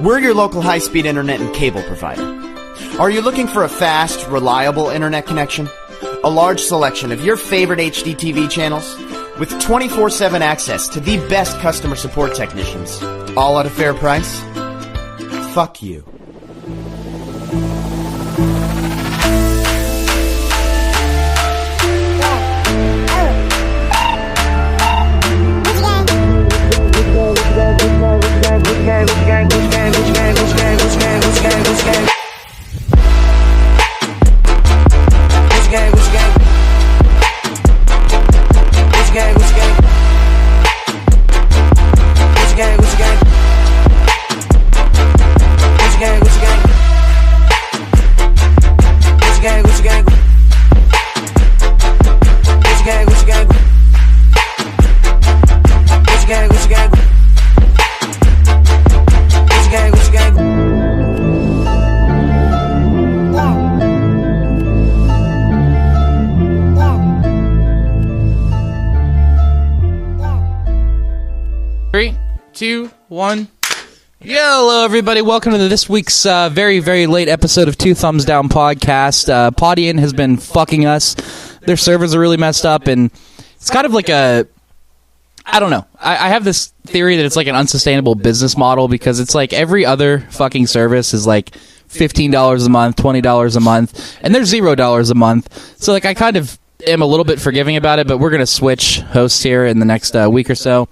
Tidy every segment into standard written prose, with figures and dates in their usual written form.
We're your local high-speed internet and cable provider. Are you looking for a fast, reliable internet connection? A large selection of your favorite HD TV channels? With 24/7 access to the best customer support technicians? All at a fair price? Fuck you. Hello, everybody. Welcome to this week's very, very late episode of Two Thumbs Down Podcast. Podian has been fucking us. Their servers are really messed up, and it's kind of like a... I don't know. I have this theory that it's like an unsustainable business model because it's like every other fucking service is like $15 a month, $20 a month, and they're $0 a month. So like I kind of am a little bit forgiving about it, but we're going to switch hosts here in the next week or so.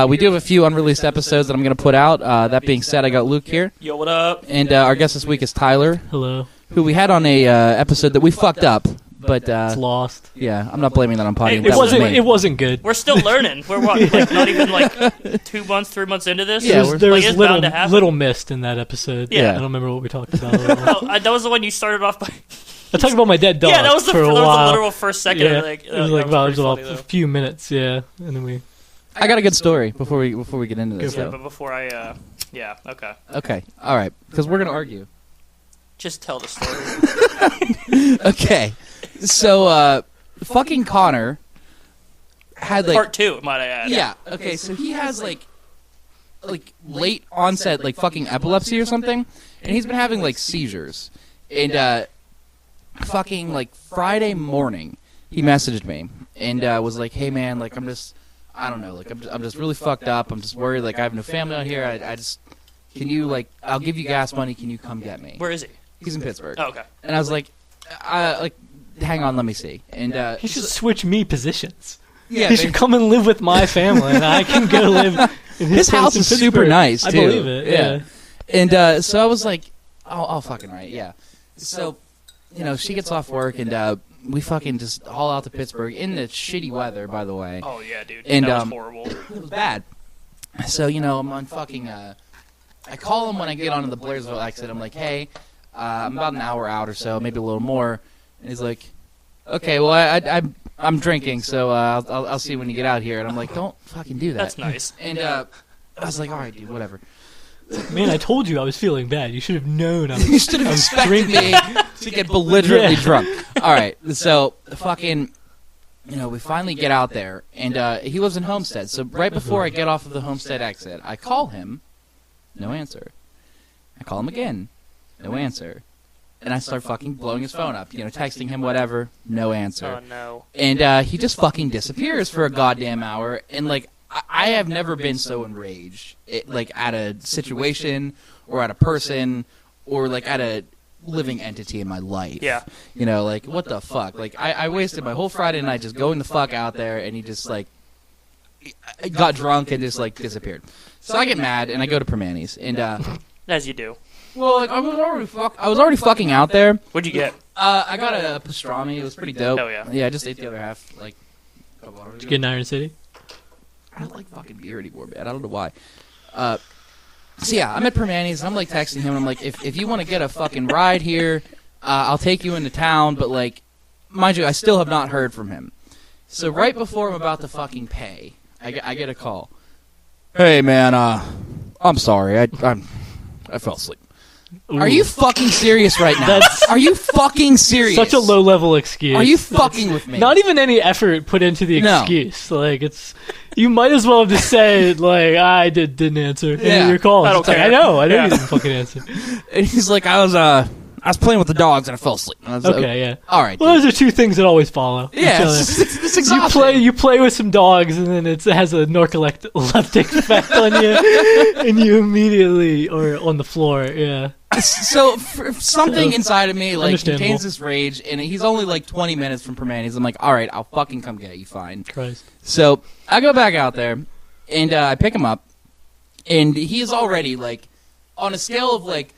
We do have a few unreleased episodes that I'm going to put out. That being said, I got Luke here. Yo, what up? And our guest this week is Tyler. Hello. Who we had on a episode that we fucked up. But it's lost. Yeah, I'm not blaming that on Podium. It wasn't good. We're still learning. We're what, like, not even like 2 months, 3 months into this? Yeah, there was like, little missed in that episode. Yeah. I don't remember what we talked about. That was the one you started off by... I talked about my dead dog. Yeah, that was the literal first second. Yeah, Like, it was like about a few minutes, yeah. And then we... I got a good story before we get into this. Yeah, but before I, yeah, okay. Okay, all right, because we're gonna argue. Just tell the story. Okay, so fucking Connor had like part 2, might I add? Yeah. Okay, so he has like late onset like fucking epilepsy or something, and he's been having like seizures. And fucking like Friday morning, he messaged me and was like, "Hey man, like I don't know, like I'm just really fucked up. I'm just worried. Like I have no family out here. I just can you like I'll give you gas money. Can you come get me?" Where is he? He's in Pittsburgh. Oh, okay. And I was like, hang on, let me see. And he should switch me positions. Yeah, he should come and live with my family, and I can go live in his house is super nice too. I believe it. Yeah. And so I was like, I'll fucking right. Yeah. So she gets off work and. We fucking just haul out to Pittsburgh in the shitty weather, by the way. Oh, yeah, dude. And, that was horrible. It was bad. So, I'm on fucking... I call him when I get onto the Blairsville exit. I'm like, hey, I'm about an hour out or so, maybe a little more. And he's like, okay, well, I'm drinking, so I'll see when you get out here. And I'm like, don't fucking do that. That's nice. And I was like, all right, dude, whatever. Man, I told you I was feeling bad. You should have known I was You should have expected me to get belligerently drunk. All right, so fucking, we finally get out there, and he lives in Homestead. So right before I get off of the Homestead exit, I call him, no answer. I call him again, no answer. And I start fucking blowing his phone up, texting him whatever, no answer. Oh, no. And he just fucking disappears for a goddamn hour, and like, I have never been so enraged, at a situation, or at a person, or like at a living entity in my life. Yeah. Like what the fuck? Like I wasted my whole Friday night just going the fuck out there, and he just like got drunk and just like disappeared. So I get mad and I go to Permanis and as you do. Well, like I was already fucking out there. What'd you get? I got a pastrami. It was pretty dope. Oh yeah. Yeah, I just ate the other half like a couple hours ago. Did you get in Iron City? I don't like fucking beer anymore, man. I don't know why. So yeah, I'm at Permanis. I'm like texting him. And I'm like, if you want to get a fucking ride here, I'll take you into town. But like, mind you, I still have not heard from him. So right before I'm about to fucking pay, I get a call. Hey man, I'm sorry. I fell asleep. Are you fucking serious right now? That's- Are you fucking serious? Such a low-level excuse. Are you fucking with me? Not even any effort put into the No. excuse. Like, it's... You might as well have just said, like, I didn't answer. Yeah. Your call. I don't It's like, care. I know you Yeah. didn't fucking answer. And he's like, I was playing with the dogs and I fell asleep. And I was like, Okay, yeah. all right. Well, dude. those are two things that always follow. Yeah, each other. it's exhausting. You play with some dogs, and then it has a narcoleptic effect on you, and you immediately are on the floor. Yeah. So something inside of me like Understandable. contains this rage, and he's only like 20 minutes from Permanis. I'm like, all right, I'll fucking come get you, fine. Christ. So I go back out there, and I pick him up, and he is already like, on a scale of like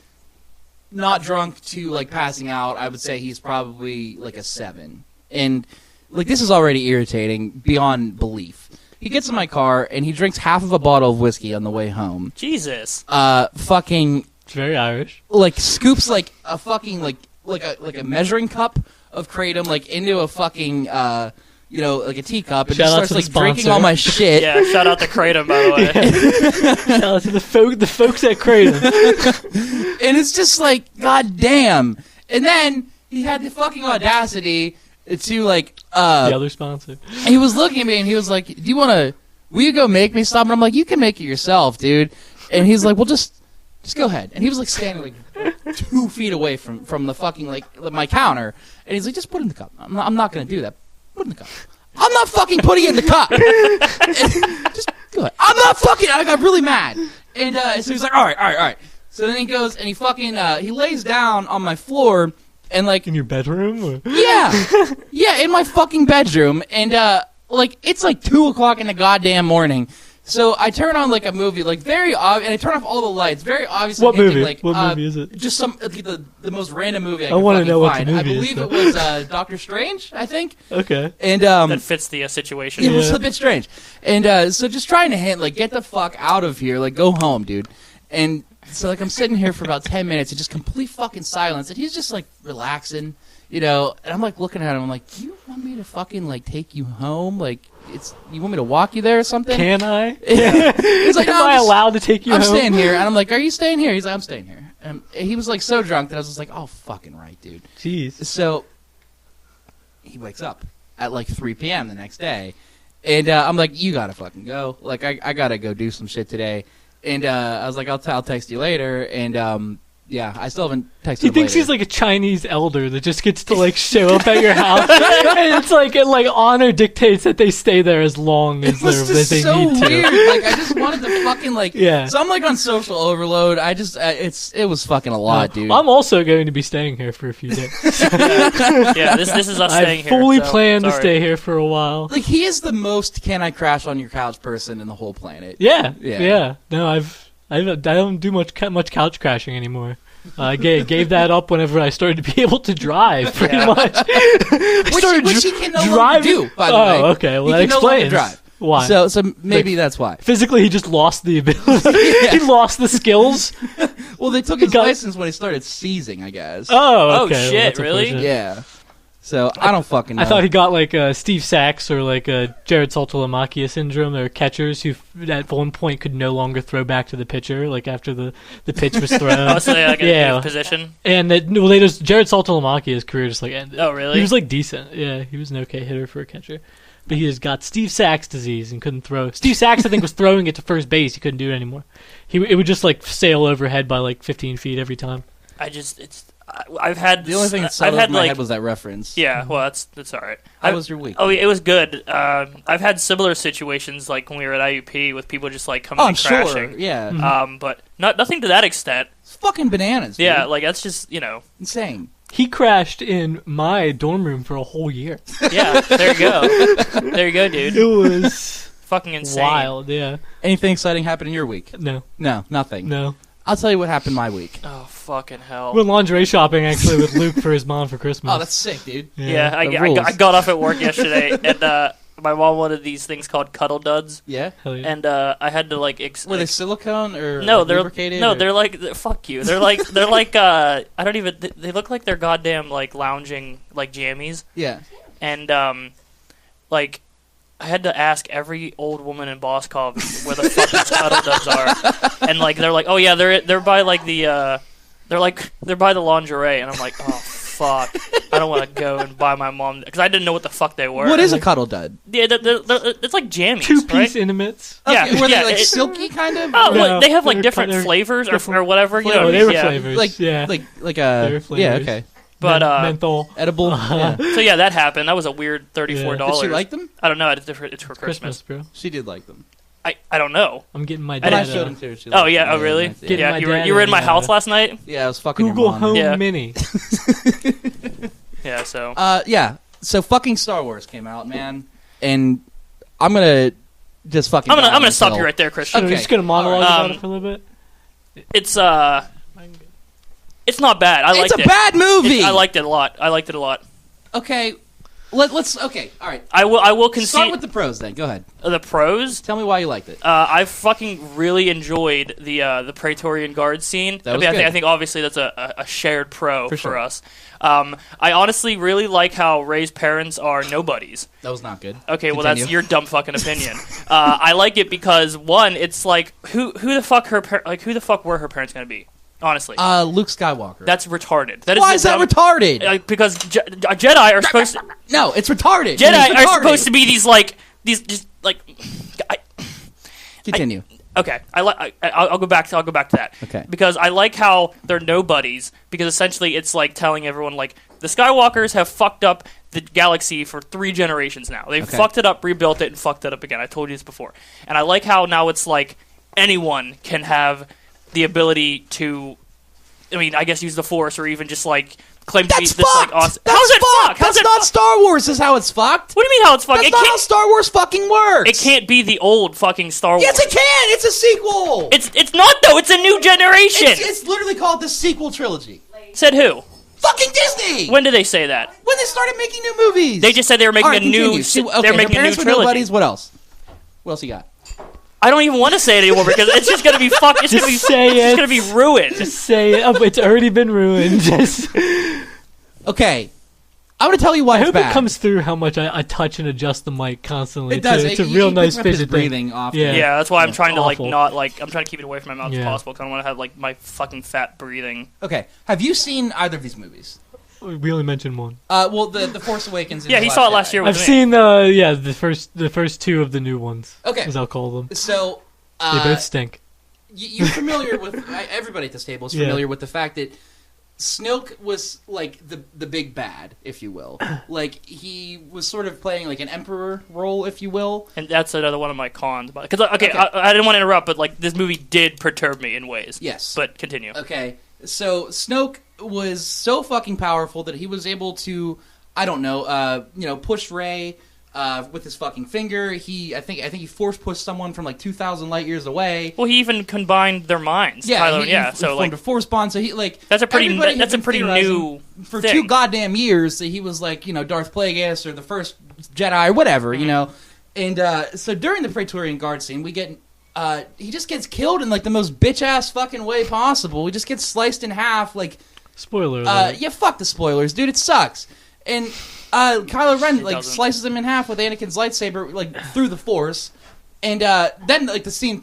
not drunk to like passing out, I would say he's probably like a 7. And like this is already irritating beyond belief. He gets in my car and he drinks half of a bottle of whiskey on the way home. Jesus. Fucking It's very Irish. like scoops like a fucking like a measuring cup of kratom like into a fucking like a teacup and Shout out just starts to the like drinking sponsor. all my shit. Yeah, shout out to Kratom, by the way. Shout out to the folks at Kratom. And it's just like, god damn. And then he had the fucking audacity to like The other sponsor. he was looking at me and he was like, will you go make me stop? And I'm like, you can make it yourself, dude. And he's like, well, just go ahead. And he was like standing like 2 feet away from the fucking like my counter. And he's like, just put it in the cup. I'm not going to do that. Put it in the cup. I'm not fucking putting it in the cup. Just go ahead. I'm not fucking. I got really mad. And so he's like, all right. So then he goes and he fucking he lays down on my floor and like In your bedroom? Or? yeah, in my fucking bedroom, and like it's like 2:00 in the goddamn morning. So I turn on like a movie, like very obvious, and I turn off all the lights. Very obviously, What hinting, movie? Like, What movie is it? Just some the most random movie I I wanna fucking know what the find. movie I is, believe though. it was Doctor Strange, I think, Okay. and That fits the situation. it was Yeah. a bit strange. And so just trying to hint, like, get the fuck out of here, like, go home, dude. And so like I'm sitting here for about 10 minutes, and just complete fucking silence, and he's just like relaxing. And I'm like looking at him. I'm like, "Do you want me to fucking like take you home? Like, you want me to walk you there or something?" Can I? He's like, Am "No, I I'm just- allowed to take you I'm home? staying here." And I'm like, "Are you staying here?" He's like, "I'm staying here." And he was like so drunk that I was just like, "Oh, fucking right, dude." Jeez. So he wakes up at like 3 p.m. the next day, and I'm like, "You gotta fucking go. Like, I gotta go do some shit today." And I was like, I'll text you later. And yeah, I still haven't texted He him thinks later. he's like a Chinese elder that just gets to like show up at your house, and it's like honor dictates that they stay there as long as It was as just they so need to. weird. Like, I just wanted to fucking like. Yeah. So I'm like on social overload. I just it was fucking a lot, dude. I'm also going to be staying here for a few days. Yeah, this is us I staying here. fully so, plan to sorry. stay here for a while. Like, he is the most "can I crash on your couch" person in the whole planet. Yeah, Yeah. yeah. No, I don't do much couch crashing anymore. I gave that up whenever I started to be able to drive. Pretty Yeah. much. I started Which he can no longer driving. do, by the way. Oh, okay. Well, He that can no longer explains drive. why. So maybe that's why. Physically, he just lost the ability. He lost the skills. Well, they took his got- license when he started seizing, I guess. Oh, okay. Oh, shit, Well, that's really? unfortunate. Yeah. So I don't fucking know. I thought he got like Steve Sachs or like Jared Saltalamacchia syndrome. There were catchers who at one point could no longer throw back to the pitcher, like after the pitch was thrown. Oh, so they like in Yeah. a position. And that, well, they just Jared Saltalamacchia's career just like ended. Oh, really? He was like decent. Yeah, he was an okay hitter for a catcher. But he just got Steve Sachs disease and couldn't throw. Steve Sachs, I think, was throwing it to first base. He couldn't do it anymore. It would just like sail overhead by like 15 feet every time. I've had the only thing that I've settled had in my like head was that reference. yeah. Well, that's all right. How was your week? Oh, it was good. I've had similar situations like when we were at IUP with people just like coming Oh, I'm and sure. crashing. Yeah. But nothing to that extent. It's fucking bananas. Dude. Yeah, like that's just Insane. He crashed in my dorm room for a whole year. yeah. There you go. There you go, dude. It was Fucking insane. wild. Yeah. Anything exciting happened in your week? No. No, nothing. No. I'll tell you what happened my week. Oh fucking hell. Went lingerie shopping actually with Luke for his mom for Christmas. Oh, that's sick, dude. Yeah, the I rules. got off at work yesterday, and my mom wanted these things called cuddle duds, Yeah. Hell yeah. and I had to like. Were they silicone or No, like, they're lubricated? no, or? they're like fuck you. They're like I don't even. They look like they're goddamn like lounging like jammies, Yeah. and like I had to ask every old woman in Boscov where the fuck these cuddle duds are, and like they're like, oh yeah, they're by like the they're by the lingerie, and I'm like, oh fuck, I don't want to go and buy my mom because I didn't know what the fuck they were. What is a cuddle dud? Yeah, it's like jammies, Two-piece right? intimates. Yeah, Okay, were yeah, they like silky kind of? Oh, No, well, they have like they're different they're flavors different or whatever. You know, they were yeah. flavors. Like yeah. like They were flavors. yeah, okay. But menthol. Edible. Yeah. so yeah, that happened. That was a weird $34. Did she like them? I don't know. It's for Christmas. bro. She did like them. I don't know. I'm getting my I But dad. I showed them to her. She Oh liked yeah. them. Oh really? nice. Getting Yeah. my You were dad in my and, house last night. Yeah, I was fucking Google your mom. Home Yeah. Mini. Yeah. So. Yeah. So fucking Star Wars came out, man, and I'm gonna just fucking. I'm die gonna on stop this you hill. right there, Christian. I'm Okay. just gonna monologue Alright. about it for a little bit. It's not bad. I liked It's a it. bad movie. I liked it a lot. I liked it a lot. Okay, let's. Okay, all right. I will concede Start with the pros then. Go ahead. the pros. Tell me why you liked it. I fucking really enjoyed the Praetorian Guard scene. That was I good. think obviously that's a shared pro For for sure. us. I honestly really like how Rey's parents are nobodies. That was not good. Okay, well Continue. that's your dumb fucking opinion. I like it because one, it's like who the fuck who the fuck were her parents gonna be? Honestly, Luke Skywalker. that's retarded. That Why the is that dumb- retarded? Because Jedi are supposed to, No, it's retarded. Jedi It's are retarded. supposed to be these just like. Continue. Okay, I'll go back to that. Okay. Because I like how they're nobodies. Because essentially, it's like telling everyone like the Skywalkers have fucked up the galaxy for 3 generations now. They've Okay. fucked it up, rebuilt it, and fucked it up again. I told you this before. And I like how now it's like anyone can have the ability to, I mean, I guess use the Force or even just like claim to be That's this fucked. like awesome. That's How's it fucked. fucked? How's That's it not fucked? Star Wars. Is how it's fucked. What do you mean how it's fucked? That's It not how can't. Star Wars fucking works. It can't be the old fucking Star Wars. Yes, it can. It's a sequel. It's not though. It's a new generation. It's literally called the sequel trilogy. Said who? Fucking Disney. When did they say that? When they started making new movies. They just said they were making All right, a new. continue. See, okay, they're making her a new parents were trilogy. nobodies. What else? What else you got? I don't even want to say it anymore because it's just gonna be fuck. It's gonna be say It's just it. gonna be ruined. Just say it. Oh, it's already been ruined. Just. Okay, I'm gonna tell you why I it's hope bad. it comes through how much I touch and adjust the mic constantly. It does. It's a He real picks nice up his fidget thing. breathing off. Yeah. Yeah, that's why I'm trying to like Awful. not like I'm trying to keep it away from my mouth as Yeah. possible because I want to have like my fucking fat breathing. Okay. Have you seen either of these movies? We only mentioned one. Well, the Force Awakens. And Yeah, The he Last saw it last Jedi. year with I've me. seen the first 2 of the new ones. Okay. As I'll call them. So They both stink. you're familiar with everybody at this table is Yeah. familiar with the fact that Snoke was like the big bad, if you will. Like he was sort of playing like an emperor role, if you will. And that's another one of my cons. Because I didn't want to interrupt, but like this movie did perturb me in ways. Yes. But continue. Okay. So Snoke was so fucking powerful that he was able to, I don't know, push Rey with his fucking finger. I think he force pushed someone from like 2,000 light years away. Well, he even combined their minds. Yeah, Kylo, he So formed like a force bond. So he like that's a pretty everybody had been theorizing new for thing. 2 goddamn years that he was like Darth Plagueis or the first Jedi or whatever, Mm-hmm. you know. And so during the Praetorian Guard scene, we get he just gets killed in like the most bitch ass fucking way possible. He just gets sliced in half like. Spoiler alert. Yeah, fuck the spoilers, dude. It sucks. And Kylo Ren like doesn't. slices him in half with Anakin's lightsaber like through the Force. And then like the scene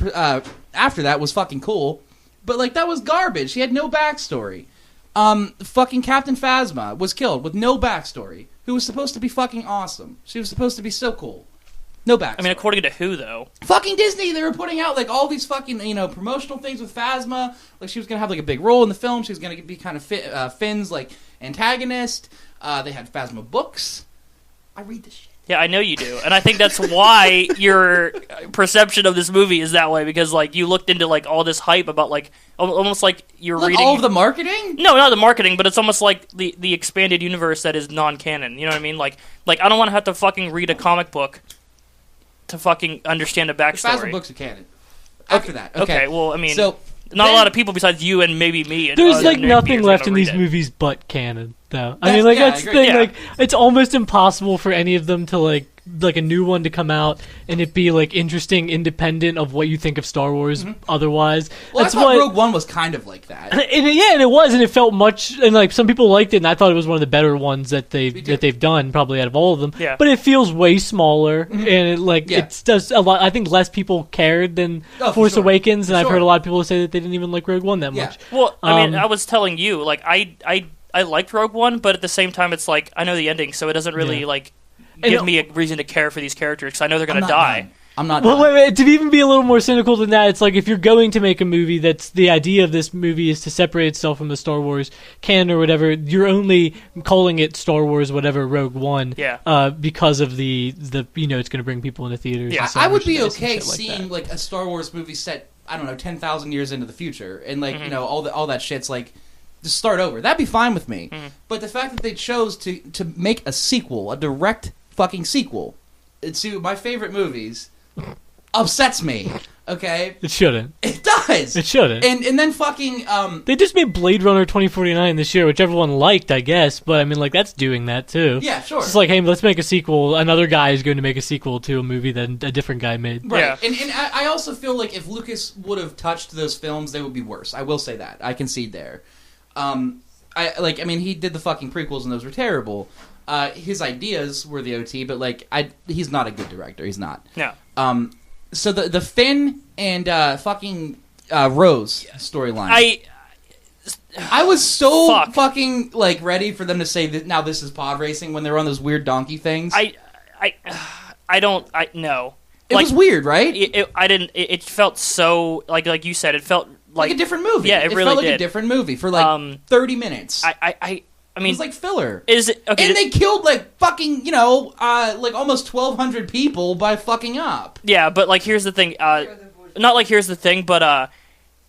after that was fucking cool, but like that was garbage. He had no backstory. Fucking Captain Phasma was killed with no backstory. Who was supposed to be fucking awesome. She was supposed to be so cool. No backstory. I mean, according to who though? Fucking Disney, they were putting out like all these fucking promotional things with Phasma. Like she was gonna have like a big role in the film. She was gonna be kind of Finn's like antagonist. They had Phasma books. I read this shit. Yeah, I know you do, and I think that's why your perception of this movie is that way because like you looked into like all this hype about like almost like you're Like reading all of the marketing. No, not the marketing, but it's almost like the expanded universe that is non-canon. You know what I mean? Like I don't want to have to fucking read a comic book to fucking understand a The Phasma backstory. books are canon. After that, okay. Well, I mean, So not then- a lot of people besides you and maybe me. And There's other like nerdy nothing beers are left gonna in these read it. movies but canon, though. I That's- mean, like yeah, I that's the agree. thing. Yeah. Like, it's almost impossible for any of them to like like a new one to come out and it be like interesting, independent of what you think of Star Wars. Otherwise, Well, that's I thought what. Rogue One was kind of like that. And it was, and it felt much, and like some people liked it, and I thought it was one of the better ones that Me too. they've done, probably out of all of them. Yeah. But it feels way smaller, and it does a lot. I think less people cared than for Force sure. Awakens, and For I've sure. heard a lot of people say that they didn't even like Rogue One that Yeah. much. Well, I mean, Um, I was telling you, like, I liked Rogue One, but at the same time, it's like, I know the ending, so it doesn't really, Yeah. like, And give me a reason to care for these characters, because I know they're going to die. I'm not Well, done. wait, to even be a little more cynical than that, it's like if you're going to make a movie that's the idea of this movie is to separate itself from the Star Wars canon or whatever, you're only calling it Star Wars whatever Rogue One because of the it's going to bring people into theaters. Yeah. and sell I would be merchandise and okay shit like seeing that. like a Star Wars movie set, I don't know, 10,000 years into the future, and like all that shit's like just start over. That'd be fine with me. But the fact that they chose to make a sequel, a direct fucking sequel to my favorite movies, upsets me. Okay, It shouldn't. it does. It shouldn't. And then fucking They just made Blade Runner 2049 this year, which everyone liked, I guess. But I mean, like that's doing that too. yeah, sure. It's just like, hey, let's make a sequel. Another guy is going to make a sequel to a movie that a different guy made. Right, Yeah. and I also feel like if Lucas would have touched those films, they would be worse. I will say that. I concede there. I mean, he did the fucking prequels, and those were terrible. His ideas were the OT, but like, he's not a good director. He's not. No. So the Finn and fucking Rose storyline. I was so Fuck. fucking like ready for them to say that now this is pod racing when they were on those weird donkey things. No. It was weird, right? It felt so, like you said, it felt like a different movie. Yeah, it really felt like did. a different movie for like 30 minutes. I mean, it was like filler. is it okay? And they killed like fucking, like almost 1,200 people by fucking up. Yeah, but like here's the thing. Not like here's the thing, but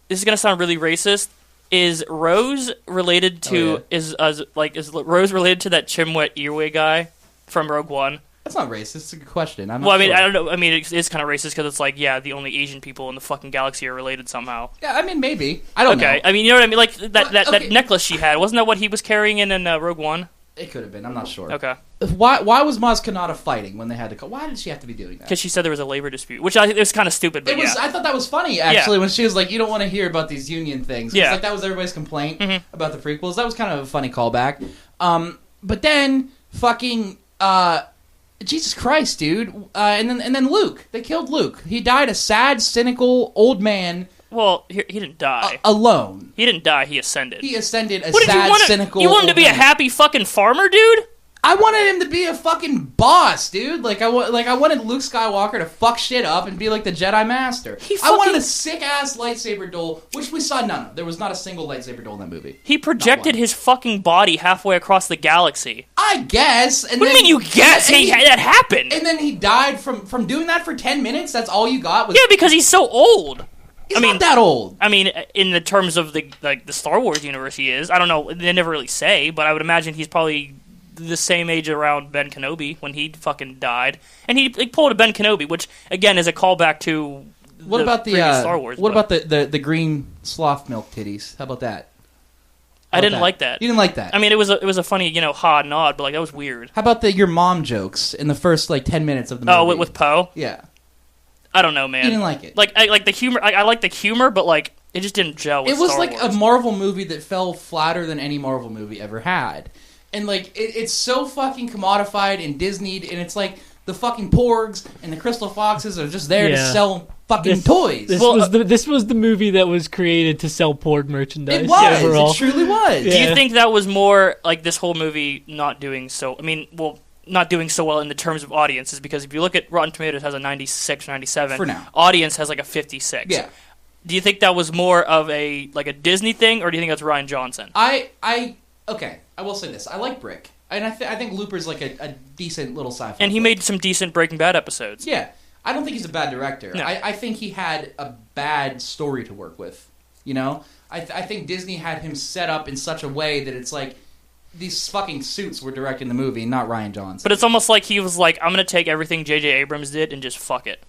this is gonna sound really racist. Is Rose related to is Rose related to that Chimwet Earway guy from Rogue One? That's not racist. It's a good question. I'm not Well, I mean, sure. I don't know. I mean, it's kind of racist because it's like, yeah, the only Asian people in the fucking galaxy are related somehow. Yeah, I mean, maybe. I don't know. Okay, I mean, you know what I mean? Like that okay. necklace she had, wasn't that what he was carrying in Rogue One? It could have been. I'm not sure. Okay, Why was Maz Kanata fighting when they had to call? Why did she have to be doing that? because she said there was a labor dispute, which it was kind of stupid. But It was. yeah, I thought that was funny actually when she was like, "You don't want to hear about these union things." 'Cause, Yeah. like that was everybody's complaint about the prequels. That was kind of a funny callback. But then fucking Jesus Christ, dude, and then Luke. They killed Luke. He died a sad, cynical old man well, he didn't die. alone. He didn't die. He ascended. He ascended a What did you sad, want? cynical. You want him to old be a man. happy fucking farmer, dude? I wanted him to be a fucking boss, dude. I wanted Luke Skywalker to fuck shit up and be like the Jedi Master. I wanted a sick ass lightsaber duel, which we saw none of. There was not a single lightsaber duel in that movie. He projected his fucking body halfway across the galaxy. I guess. And What do you mean you guess? and Hey, that happened. And then he died from doing that for 10 minutes. That's all you got. Was, Yeah, because he's so old. he's not that old. I mean, in the terms of the Star Wars universe, he is. I don't know. They never really say, but I would imagine he's probably the same age around Ben Kenobi when he fucking died, and he pulled a Ben Kenobi, which again is a callback to What about the previous Star Wars. What but about the green sloth milk titties? How about that? I didn't like that. You didn't like that. I mean, it was a funny ha nod, but like that was weird. How about your mom jokes in the first 10 minutes of the movie? Oh, with Poe? Yeah. I don't know, man. You didn't like it. I like the humor. I like the humor, but like it just didn't gel with It was Star like Wars. a Marvel movie that fell flatter than any Marvel movie ever had. And it's so fucking commodified and Disneyed, and it's like the fucking porgs and the crystal foxes are just there to sell fucking toys. This was the movie that was created to sell porg merchandise. It was. Overall. It truly was. Do Yeah. you think that was more like this whole movie not doing so? I mean, not doing so well in the terms of audiences, because if you look at Rotten Tomatoes, it has a 96 or 97. For now. Audience has like a 56. Yeah. Do you think that was more of a Disney thing, or do you think that's Rian Johnson? Okay, I will say this. I like Brick. And I think Looper's like a decent little sci-fi. And he flick. made some decent Breaking Bad episodes. Yeah. I don't think he's a bad director. No. I think he had a bad story to work with. You know? I think Disney had him set up in such a way that it's like these fucking suits were directing the movie, not Rian Johnson. But it's almost like he was like, I'm going to take everything J.J. Abrams did and just fuck it.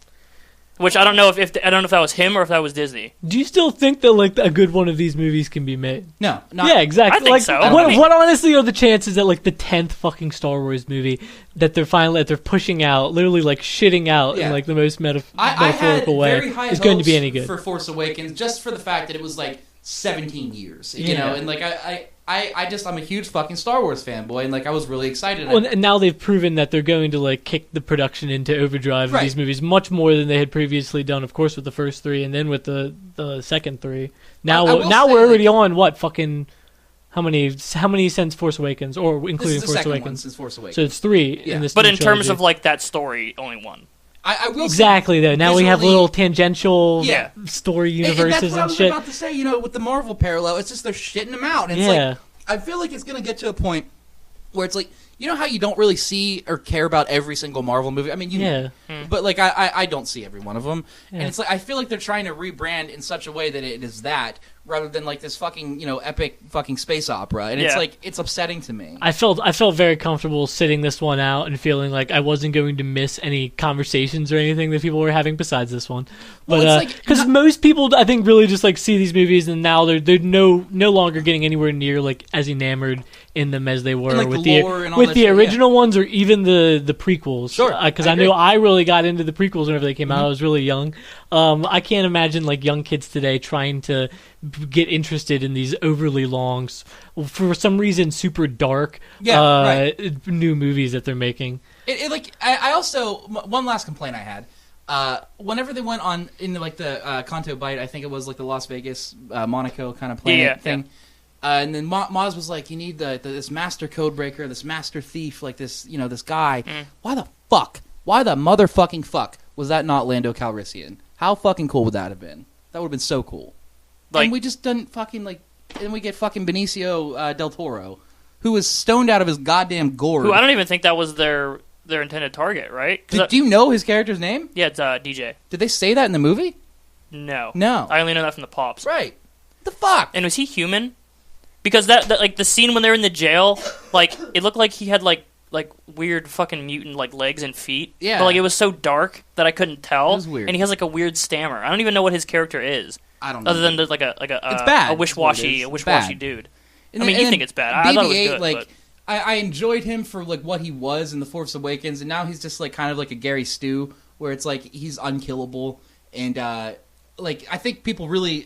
Which I don't know if I don't know if that was him or if that was Disney. Do you still think that like a good one of these movies can be made? No, Yeah, exactly. I think like, so. What honestly are the chances that like the 10th fucking Star Wars movie that they're pushing out, literally like shitting out in like the most metaphorical way, very high is going to be any good? For Force Awakens, just for the fact that it was like 17 years, you know, and like I'm a huge fucking Star Wars fanboy, and like I was really excited. Well, and now they've proven that they're going to like kick the production into overdrive of these movies much more than they had previously done. Of course, with the first 3, and then with the second 3. Now we're already on what fucking how many since Force Awakens, or including Force Awakens? Since Force Awakens. So it's 3 in this. But new in terms trilogy. of like that story, only 1. I will exactly though. Now we have little tangential story universes that's what and I was shit. about to say. You know, with the Marvel parallel, it's just they're shitting them out. And it's like, I feel like it's gonna get to a point where it's like, you know how you don't really see or care about every single Marvel movie. I mean, but like I don't see every one of them, and it's like I feel like they're trying to rebrand in such a way that it is that rather than like this fucking epic fucking space opera, and it's like it's upsetting to me. I felt very comfortable sitting this one out and feeling like I wasn't going to miss any conversations or anything that people were having besides this one. But because most people I think really just like see these movies and now they're no longer getting anywhere near like as enamored in them as they were with the original ones or even the prequels. Sure, because I know I really got into the prequels whenever they came out. I was really young. I can't imagine like young kids today trying to get interested in these overly long, for some reason super dark new movies that they're making. I also one last complaint I had. Whenever they went on in like the Canto Bight, I think it was like the Las Vegas Monaco kind of planet thing. And then Maz was like, "You need this master code breaker, this master thief, like this, this guy. Why the motherfucking fuck was that not Lando Calrissian? How fucking cool would that have been? That would have been so cool. And we just didn't fucking and we get fucking Benicio del Toro, who was stoned out of his goddamn gourd. Who I don't even think that was their intended target, right? Do you know his character's name? Yeah, it's DJ. Did they say that in the movie? No. I only know that from the pops. Right. The fuck? And was he human? Because that like the scene when they're in the jail, like it looked like he had like weird fucking mutant like legs and feet. Yeah. But like it was so dark that I couldn't tell. It was weird. And he has like a weird stammer. I don't even know what his character is. I don't know. Other than like a it's bad. a wish-washy dude. And I mean, you think it's bad. I thought it was good. Like, I enjoyed him for like what he was in The Force Awakens, and now he's just like kind of like a Gary Stu, where it's like he's unkillable, and like I think people really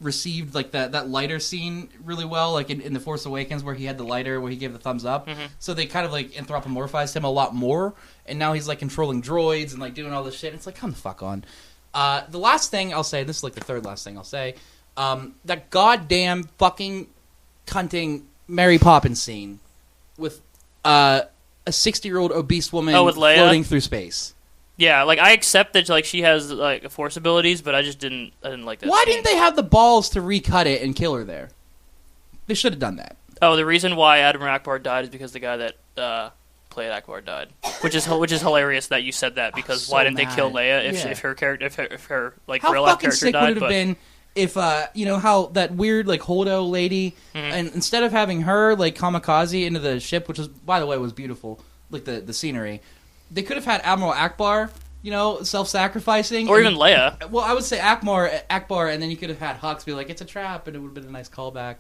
received like that lighter scene really well, like in The Force Awakens where he had the lighter where he gave the thumbs up. Mm-hmm. So they kind of like anthropomorphized him a lot more, and now he's like controlling droids and like doing all this shit. It's like, come the fuck on. The last thing I'll say, this is like the third last thing I'll say, that goddamn fucking cunting Mary Poppins scene with a 60-year-old obese woman with Leia? floating through space. Yeah, like I accept that like she has like force abilities, but I didn't like that. Why scene. didn't they have the balls to recut it and kill her there? They should have done that. Oh, the reason why Admiral Akbar died is because the guy that played Akbar died, which is hilarious that you said that, because so why didn't mad. they kill Leia if her character if her like how real life fucking character sick died? would it have been if how that weird like Holdo lady, and instead of having her like kamikaze into the ship, which was by the way was beautiful, like the scenery, they could have had Admiral Akbar, self-sacrificing, or even Leia. Well, I would say Akbar, and then you could have had Hux be like, it's a trap, and it would have been a nice callback,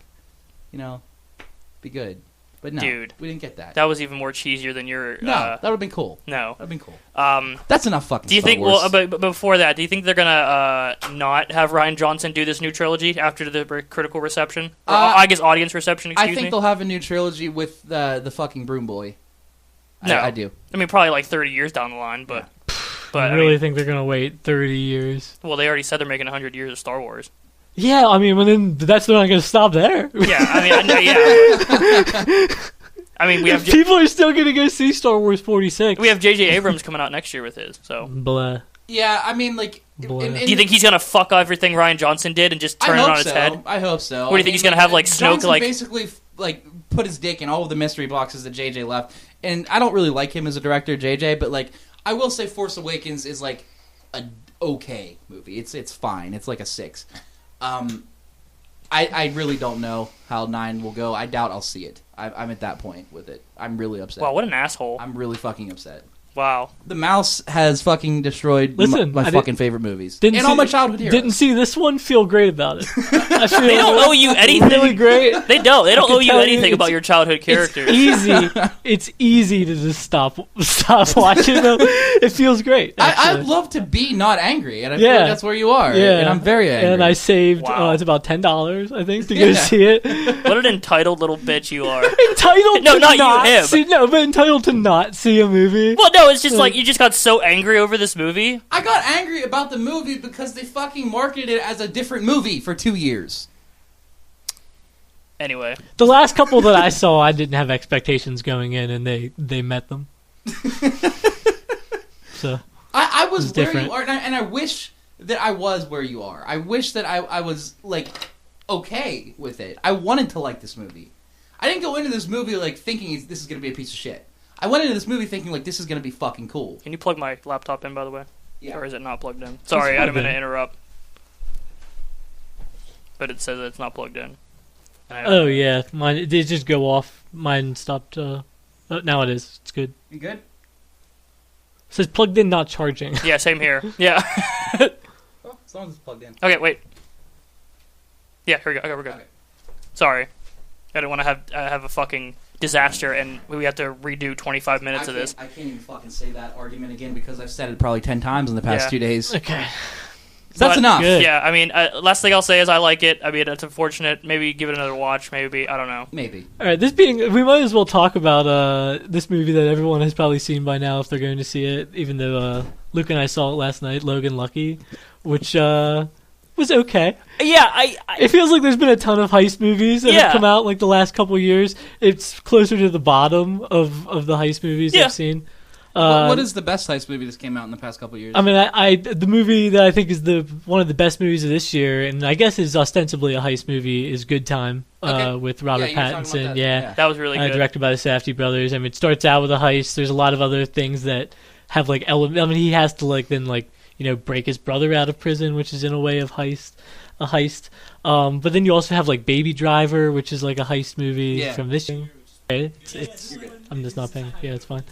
be good. But no, dude, we didn't get that. That was even more cheesier than your. No, that would have been cool. No, that'd been cool. That's enough fucking. Do you Star think? Wars. Well, but before that, do you think they're gonna not have Rian Johnson do this new trilogy after the critical reception? Or, I guess audience reception. I think they'll have a new trilogy with the fucking Broom Boy. No, I do. I mean, probably like 30 years down the line, but. Yeah. But I really think they're gonna wait 30 years. Well, they already said they're making 100 years of Star Wars. Yeah, I mean, then that's not going to stop there. Yeah, I mean, yeah. I mean, we have people are still going to go see Star Wars 46. We have J.J. Abrams coming out next year with his. So blah. Yeah, I mean, like, do you think he's gonna fuck everything Rian Johnson did and just turn it on its head? I hope so. What do you think he's gonna have like Snoke Johnson like basically like put his dick in all of the mystery boxes that JJ left, and I don't really like him as a director, JJ, but like I will say, Force Awakens is like a okay movie. It's fine. It's like a 6. I really don't know how 9 will go. I doubt I'll see it. I'm at that point with it. I'm really upset. Wow, what an asshole! I'm really fucking upset. Wow. The mouse has fucking destroyed my fucking favorite movies. And all my childhood heroes. Didn't see this one, feel great about it. I feel They don't owe you anything. Really great. They don't owe you anything about your childhood characters. It's easy to just stop watching them. It feels great. I'd love to be not angry, and I feel like that's where you are. Yeah. And I'm very angry. And I saved, it's about $10, I think, to go see it. What an entitled little bitch you are. Entitled no, to not not you, him. See, no, but entitled to not see a movie. Well, no, it's just like you just got so angry over this movie. I got angry about the movie because they fucking marketed it as a different movie for 2 years. Anyway. The last couple that I saw, I didn't have expectations going in, and they met them. So I was where different. you are, and I wish that I was where you are. I wish that I was, like, okay with it. I wanted to like this movie. I didn't go into this movie, like, thinking this is going to be a piece of shit. I went into this movie thinking, like, this is going to be fucking cool. Can you plug my laptop in, by the way? Yeah. Or is it not plugged in? Sorry, I didn't mean to interrupt. But it says that it's not plugged in. Oh yeah, mine it did just go off. Mine stopped. Now it is. It's good. You good? It says plugged in, not charging. Yeah, same here. Yeah. Well, as long as it's plugged in. Okay, wait. Yeah, here we go. Okay, we're good. Okay. Sorry. I didn't want to have a fucking disaster and we have to redo 25 minutes of this. I can't even fucking say that argument again because I've said it probably 10 times in the past 2 days. Okay. So that's enough. Good. Yeah, I mean, last thing I'll say is I like it. I mean, it's unfortunate. Maybe give it another watch. Maybe. I don't know. Maybe. All right. We might as well talk about this movie that everyone has probably seen by now if they're going to see it. Even though Luke and I saw it last night, Logan Lucky, which was okay. Yeah, it feels like there's been a ton of heist movies that have come out like the last couple of years. It's closer to the bottom of the heist movies I've seen. What is the best heist movie that's came out in the past couple of years? I mean, the movie that I think is one of the best movies of this year, and I guess is ostensibly a heist movie, is Good Time with Robert Pattinson. That was really good. Directed by the Safdie brothers. I mean, it starts out with a heist. There's a lot of other things that have like elements. I mean, he has to break his brother out of prison, which is in a way of a heist. But then you also have like Baby Driver, which is like a heist movie from this year. I'm just not paying. Yeah, it's fine.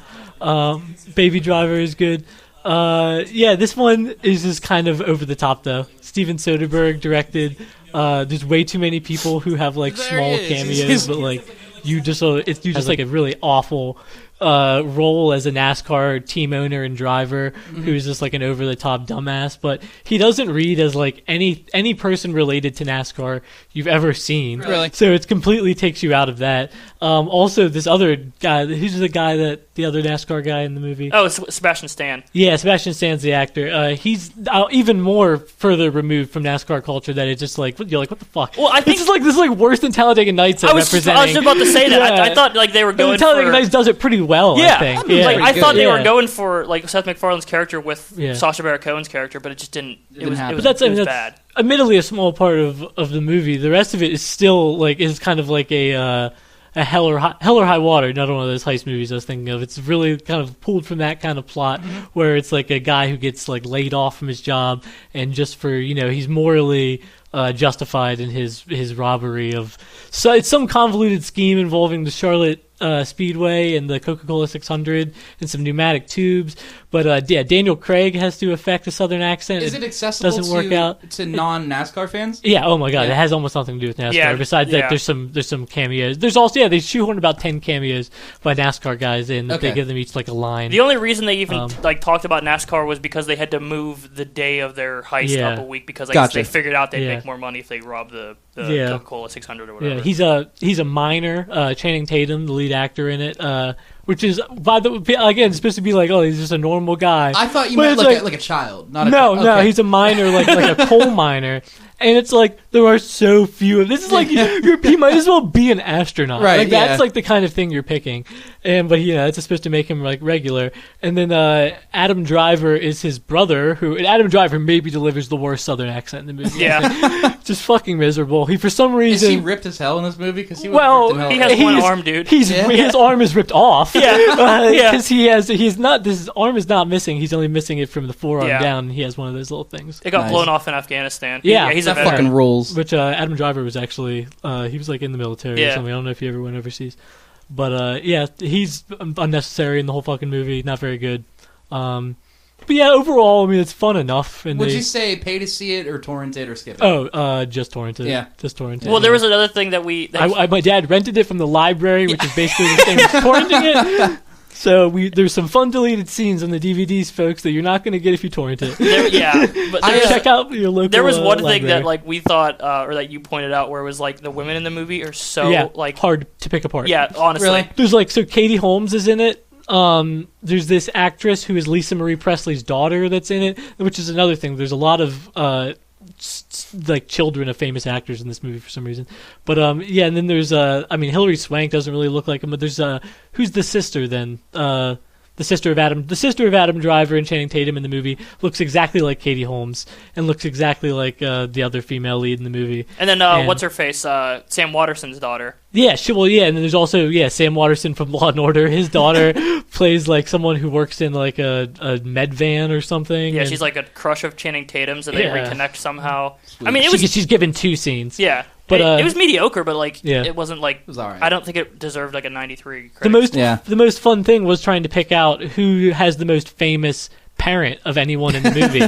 Baby Driver is good. This one is just kind of over the top though. Steven Soderbergh directed. There's way too many people who have like small cameos, but like you just like a really awful role as a NASCAR team owner and driver who's just like an over the top dumbass, but he doesn't read as like any person related to NASCAR you've ever seen. Really? So it completely takes you out of that. Also, this other guy, who's the other NASCAR guy in the movie? Oh, it's Sebastian Stan. Yeah, Sebastian Stan's the actor. He's even more further removed from NASCAR culture that it's just like you're like, what the fuck? Well, I think this is like worse than Talladega Nights. I was just about to say that. I thought like they were going. Talladega Nights does it pretty well. Yeah, I think. I thought they were going for like Seth MacFarlane's character with Sacha Baron Cohen's character, but it just didn't. It was bad. Admittedly, a small part of the movie. The rest of it is still is kind of like a hell or high water. Not one of those heist movies I was thinking of. It's really kind of pulled from that kind of plot where it's like a guy who gets like laid off from his job, and just for he's morally justified in his robbery of. So it's some convoluted scheme involving the Charlotte Speedway and the Coca-Cola 600 and some pneumatic tubes. But Daniel Craig has to affect a southern accent. Is it accessible to non-NASCAR fans? Yeah. Oh my God, it has almost nothing to do with NASCAR. Yeah, Besides that, there's some cameos. There's also they shoehorn about 10 cameos by NASCAR guys in. They give them each like a line. The only reason they even talked about NASCAR was because they had to move the day of their heist up a week because they figured out they'd make more money if they robbed the Coca-Cola 600 or whatever. Yeah, he's a minor. Channing Tatum, the lead actor in it, which is again supposed to be like, oh, he's just a normal guy. I thought you meant like a child, not no, he's a minor, like a coal miner. And it's like there are so few of this. Is like you might as well be an astronaut. Right, like that's like the kind of thing you're picking. But it's supposed to make him like regular. And then Adam Driver is his brother, and Adam Driver maybe delivers the worst southern accent in the movie. Yeah, just fucking miserable. He for some reason is he ripped as hell in this movie because he has one arm, dude. His arm is ripped off. Yeah, because his arm is not missing. He's only missing it from the forearm down. And he has one of those little things. It got blown off in Afghanistan. Yeah, he's that fucking rules. Which Adam Driver was actually he was like in the military or something. I don't know if he ever went overseas, but he's unnecessary in the whole fucking movie. Not very good. But yeah, overall, I mean, it's fun enough. And Would you say pay to see it or torrent it or skip it? Just torrent it. Yeah. Just torrent it. Well, there was another thing that my dad rented it from the library, which is basically the same as torrenting it. So there's some fun deleted scenes on the DVDs, folks, that you're not going to get if you torrent it. But check out your local. There was one library. thing that like we thought, or that you pointed out, where it was like the women in the movie are so like hard to pick apart. Yeah, honestly. Really? There's so Katie Holmes is in it. There's this actress who is Lisa Marie Presley's daughter that's in it, which is another thing. There's a lot of like children of famous actors in this movie for some reason. But and then there's Hilary Swank doesn't really look like him, but there's who's the sister then? The sister of Adam Driver and Channing Tatum in the movie looks exactly like Katie Holmes and looks exactly like the other female lead in the movie. And then what's her face? Sam Waterston's daughter. Yeah, and then there's also Sam Waterston from Law and Order. His daughter plays like someone who works in like a med van or something. Yeah, she's like a crush of Channing Tatum's, and they reconnect somehow. Sweet. I mean, she's given 2 scenes. Yeah. But it was mediocre, but it wasn't like it was all right. I don't think it deserved like a 93 credit. The most fun thing was trying to pick out who has the most famous parent of anyone in the movie.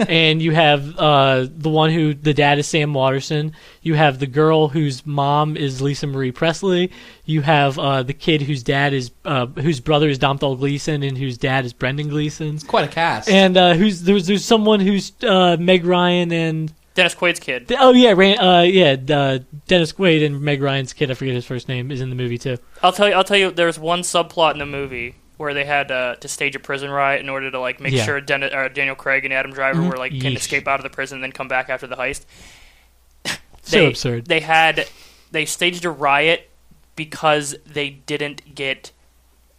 And you have the dad is Sam Waterston. You have the girl whose mom is Lisa Marie Presley. You have the kid whose brother is Domhnall Gleeson and whose dad is Brendan Gleeson. It's quite a cast. And there's someone who's Meg Ryan and Dennis Quaid's kid. Dennis Quaid and Meg Ryan's kid, I forget his first name, is in the movie too. I'll tell you, there's one subplot in the movie where they had to stage a prison riot in order to like make sure Daniel Craig and Adam Driver were like can escape out of the prison and then come back after the heist. So absurd. They staged a riot because they didn't get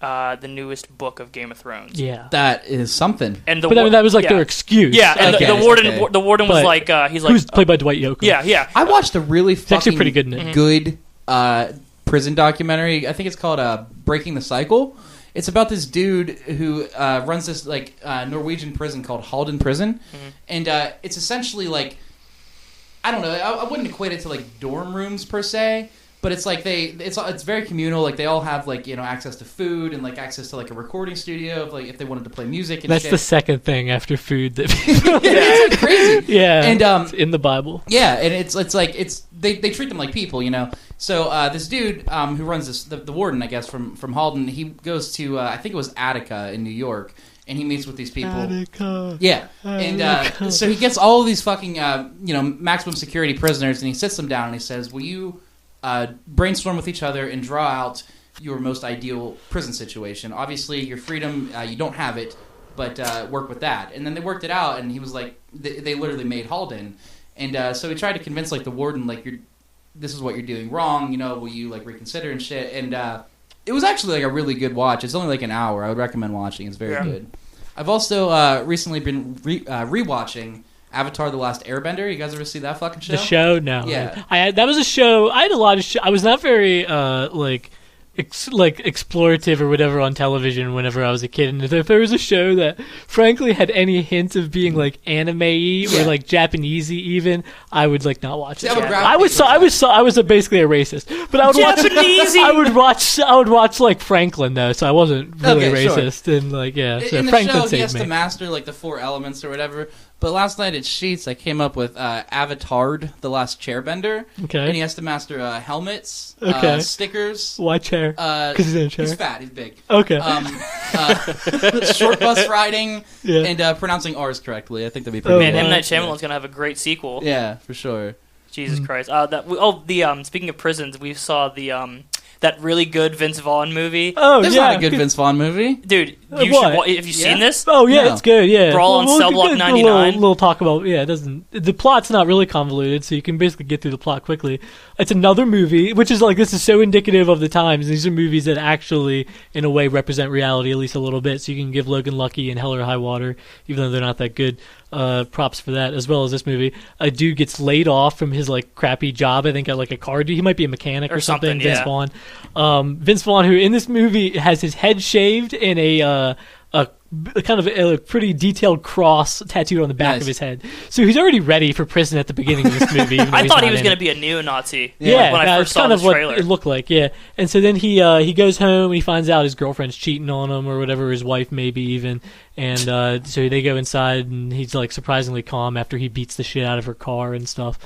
the newest book of Game of Thrones. Yeah, that is something. And that was like their excuse. Yeah, and the warden was like, he's like, who's played by Dwight Yoakam. Yeah. I watched a really fucking pretty good, in it. good prison documentary. I think it's called Breaking the Cycle. It's about this dude who runs this like Norwegian prison called Halden Prison, and it's essentially like, I don't know, I wouldn't equate it to like dorm rooms per se. But it's like it's very communal. Like they all have like access to food and like access to like a recording studio of like if they wanted to play music. And that's shit. The second thing after food that it's crazy. Yeah, and it's in the Bible. Yeah, and it's like they treat them like people, So this dude who runs the warden, I guess from Halden, he goes to I think it was Attica in New York. And he meets with these people. Attica. Yeah, and so he gets all of these fucking maximum security prisoners, and he sits them down and he says, "Will you brainstorm with each other and draw out your most ideal prison situation? Obviously, your freedom, you don't have it, but work with that." And then they worked it out, and he was like, they literally made Halden, and so he tried to convince like the warden, like, this is what you're doing wrong. Will you like reconsider and shit? And it was actually like a really good watch. It's only like an hour. I would recommend watching. It's very good. I've also recently been rewatching Avatar: The Last Airbender. You guys ever see that fucking show? The show? No. Yeah. That was a show. I had a lot of I was not very explorative or whatever on television whenever I was a kid. And if there was a show that frankly had any hint of being like anime-y or like Japanese-y even, I would like not watch it. I was basically a racist. But I would watch I would watch like Franklin though, so I wasn't really racist. Sure. And like so in the Franklin show he has me. to master like the 4 elements or whatever. But last night at Sheets, I came up with Avatard, the Last Chairbender. Okay. And he has to master helmets, stickers. Why chair? Because he's in a chair? He's fat, he's big. Okay. Short bus riding, and pronouncing R's correctly. I think that'd be pretty good. Man, M. Night Shyamalan's going to have a great sequel. Yeah, for sure. Jesus Christ. Speaking of prisons, we saw the... that really good Vince Vaughn movie. Oh, There's not a good Vince Vaughn movie. Dude, you should. Have you seen this? Oh, yeah, it's good, yeah. Brawl on Cell Block 99. Little talk about, it doesn't... The plot's not really convoluted, so you can basically get through the plot quickly. It's another movie, which is like, this is so indicative of the times. These are movies that actually, in a way, represent reality at least a little bit, so you can give Logan Lucky and Hell or High Water, even though they're not that good, props for that, as well as this movie. A dude gets laid off from his like crappy job, I think at like a car. He might be a mechanic or something. Vince Vaughn. Vince Vaughn, who in this movie has his head shaved and a kind of a pretty detailed cross tattooed on the back of his head. So he's already ready for prison at the beginning of this movie. I thought he was going to be a neo-Nazi. Yeah, when I first saw the trailer. What it looked like. Yeah, and so then he goes home and he finds out his girlfriend's cheating on him or whatever, his wife maybe even, And so they go inside, and he's like surprisingly calm after he beats the shit out of her car and stuff.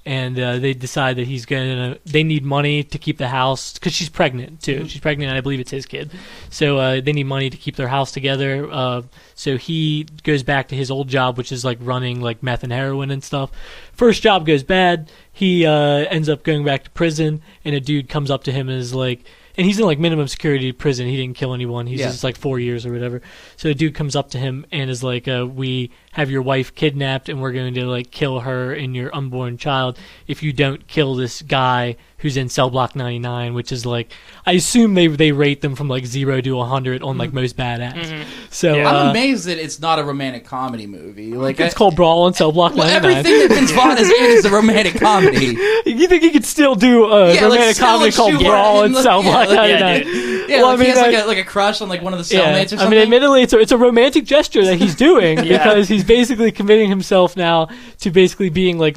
And they decide that they need money to keep the house, because she's pregnant too. She's pregnant, and I believe it's his kid. So they need money to keep their house together. So he goes back to his old job, which is like running like meth and heroin and stuff. First job goes bad. He ends up going back to prison, and a dude comes up to him and is like, and he's in like minimum security prison. He didn't kill anyone. He's just like 4 years or whatever. So the dude comes up to him and is like, we have your wife kidnapped, and we're going to like kill her and your unborn child if you don't kill this guy who's in cell block 99, which is like, I assume they rate them from like 0 to 100 on like most badass. Mm-hmm. So I'm amazed that it's not a romantic comedy movie. Like it's called Brawl on Cell Block 99. Everything that Vince Vaughn is in is a romantic comedy. You think he could still do a romantic comedy called Brawl on Cell Block 99? Yeah, well, he has like a crush on like one of the cellmates or something. I mean, admittedly, it's a romantic gesture that he's doing because he's basically committing himself now to basically being like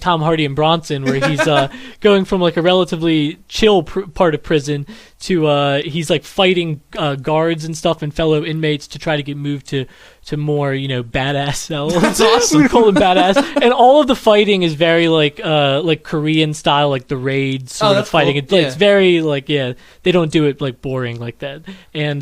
Tom Hardy and Bronson, where he's going from like a relatively chill part of prison to he's like fighting guards and stuff and fellow inmates to try to get moved to more badass cells. That's awesome. We call them badass, and all of the fighting is very like Korean style, like the raid sort of fighting. Cool. It's very like they don't do it like boring like that. And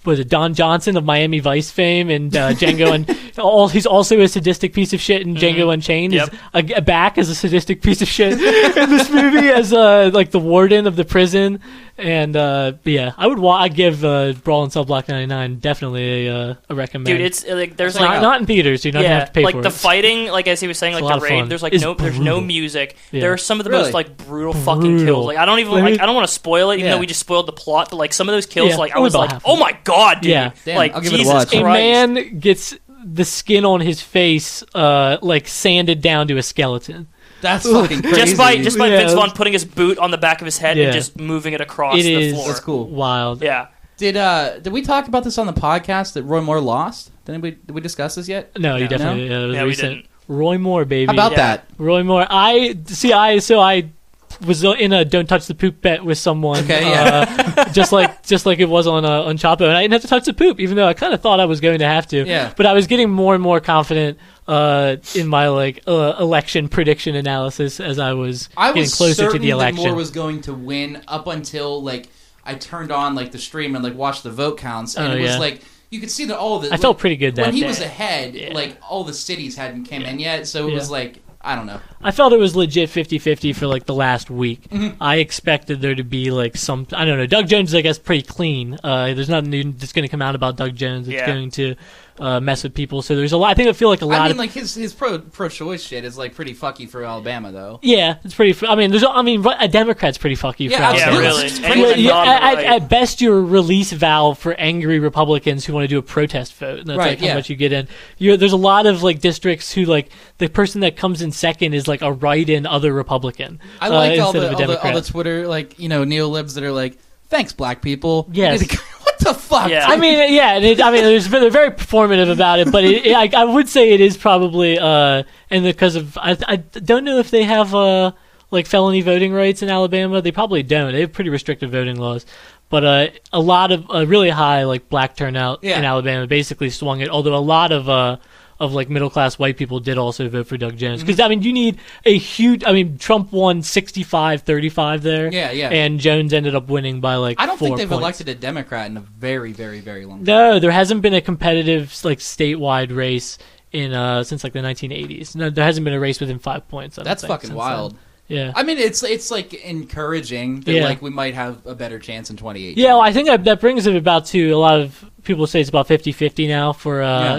was it Don Johnson of Miami Vice fame and Django and he's also a sadistic piece of shit in Django Unchained. Yep. Is back as a sadistic piece of shit in this movie as like the warden of the prison. And I'd give Brawl in Cell Block 99 definitely a recommend. Dude, it's like there's not in theaters, so you're not gonna have to pay for it. Like the fighting, like as he was saying, It's like a the lot of raid. fun. There's like It's there's no brutal. music. Yeah. There are some of the Really? most like brutal fucking kills. Like I don't want to spoil it, even though we just spoiled the plot. But like some of those kills, Yeah, like I only was about like, half of oh my god, dude! Yeah. Damn, like I'll give it a Jesus watch. Christ. A man gets the skin on his face like sanded down to a skeleton. That's fucking crazy. just by Vince Vaughn putting his boot on the back of his head and just moving it across the floor. That's cool. Wild. Yeah. Did we talk about this on the podcast that Roy Moore lost? Did we discuss this yet? No, you definitely. No? It was we recent. didn't. Roy Moore, baby. How about Yeah. that? Roy Moore? I was in a don't touch the poop bet with someone. Okay, yeah. just like it was on Chapo, and I didn't have to touch the poop, even though I kind of thought I was going to have to. Yeah. But I was getting more and more confident in my election prediction analysis as I was getting closer to the election. That Moore was going to win up until like I turned on like the stream and like watched the vote counts, and it was like you could see that all of the. I felt pretty good that when he day. was ahead. Like all the cities hadn't came in yet, so it was like. I don't know. I felt it was legit 50-50 for like the last week. Mm-hmm. I expected there to be like some, I don't know. Doug Jones is, I guess, pretty clean. There's nothing new that's going to come out about Doug Jones that's going to mess with people. So there's a lot. I feel like a lot. I mean, like his pro-choice shit is like pretty fucky for Alabama, though. Yeah, it's pretty. I mean, a Democrat's pretty fucky. Yeah, for yeah, Alabama. really. It's Anyone crazy. not right. At best, you're a release valve for angry Republicans who want to do a protest vote. And that's like how much you get in. There's a lot of like districts who like the person that comes in second is like a write-in other Republican. I like all instead of a the Democrat. Twitter like neolibs that are like, thanks black people. Yes. What the fuck? Yeah. I mean, they're very performative about it, but I would say it is probably and because of I don't know if they have like felony voting rights in Alabama. They probably don't. They have pretty restrictive voting laws. But a lot of really high like black turnout in Alabama basically swung it. Although a lot of like middle class white people did also vote for Doug Jones because I mean you need a huge. I mean Trump won 65-35 there. Yeah. And Jones ended up winning by like I don't 4 think they've points. elected a Democrat in a very, very, very long time. No, there hasn't been a competitive like statewide race in since like the 1980s. No, there hasn't been a race within 5 points. That's fucking wild. Then. Yeah. I mean, it's like encouraging that like we might have a better chance in 2018. Yeah, well, I think that brings it about to a lot of people say it's about 50-50 now for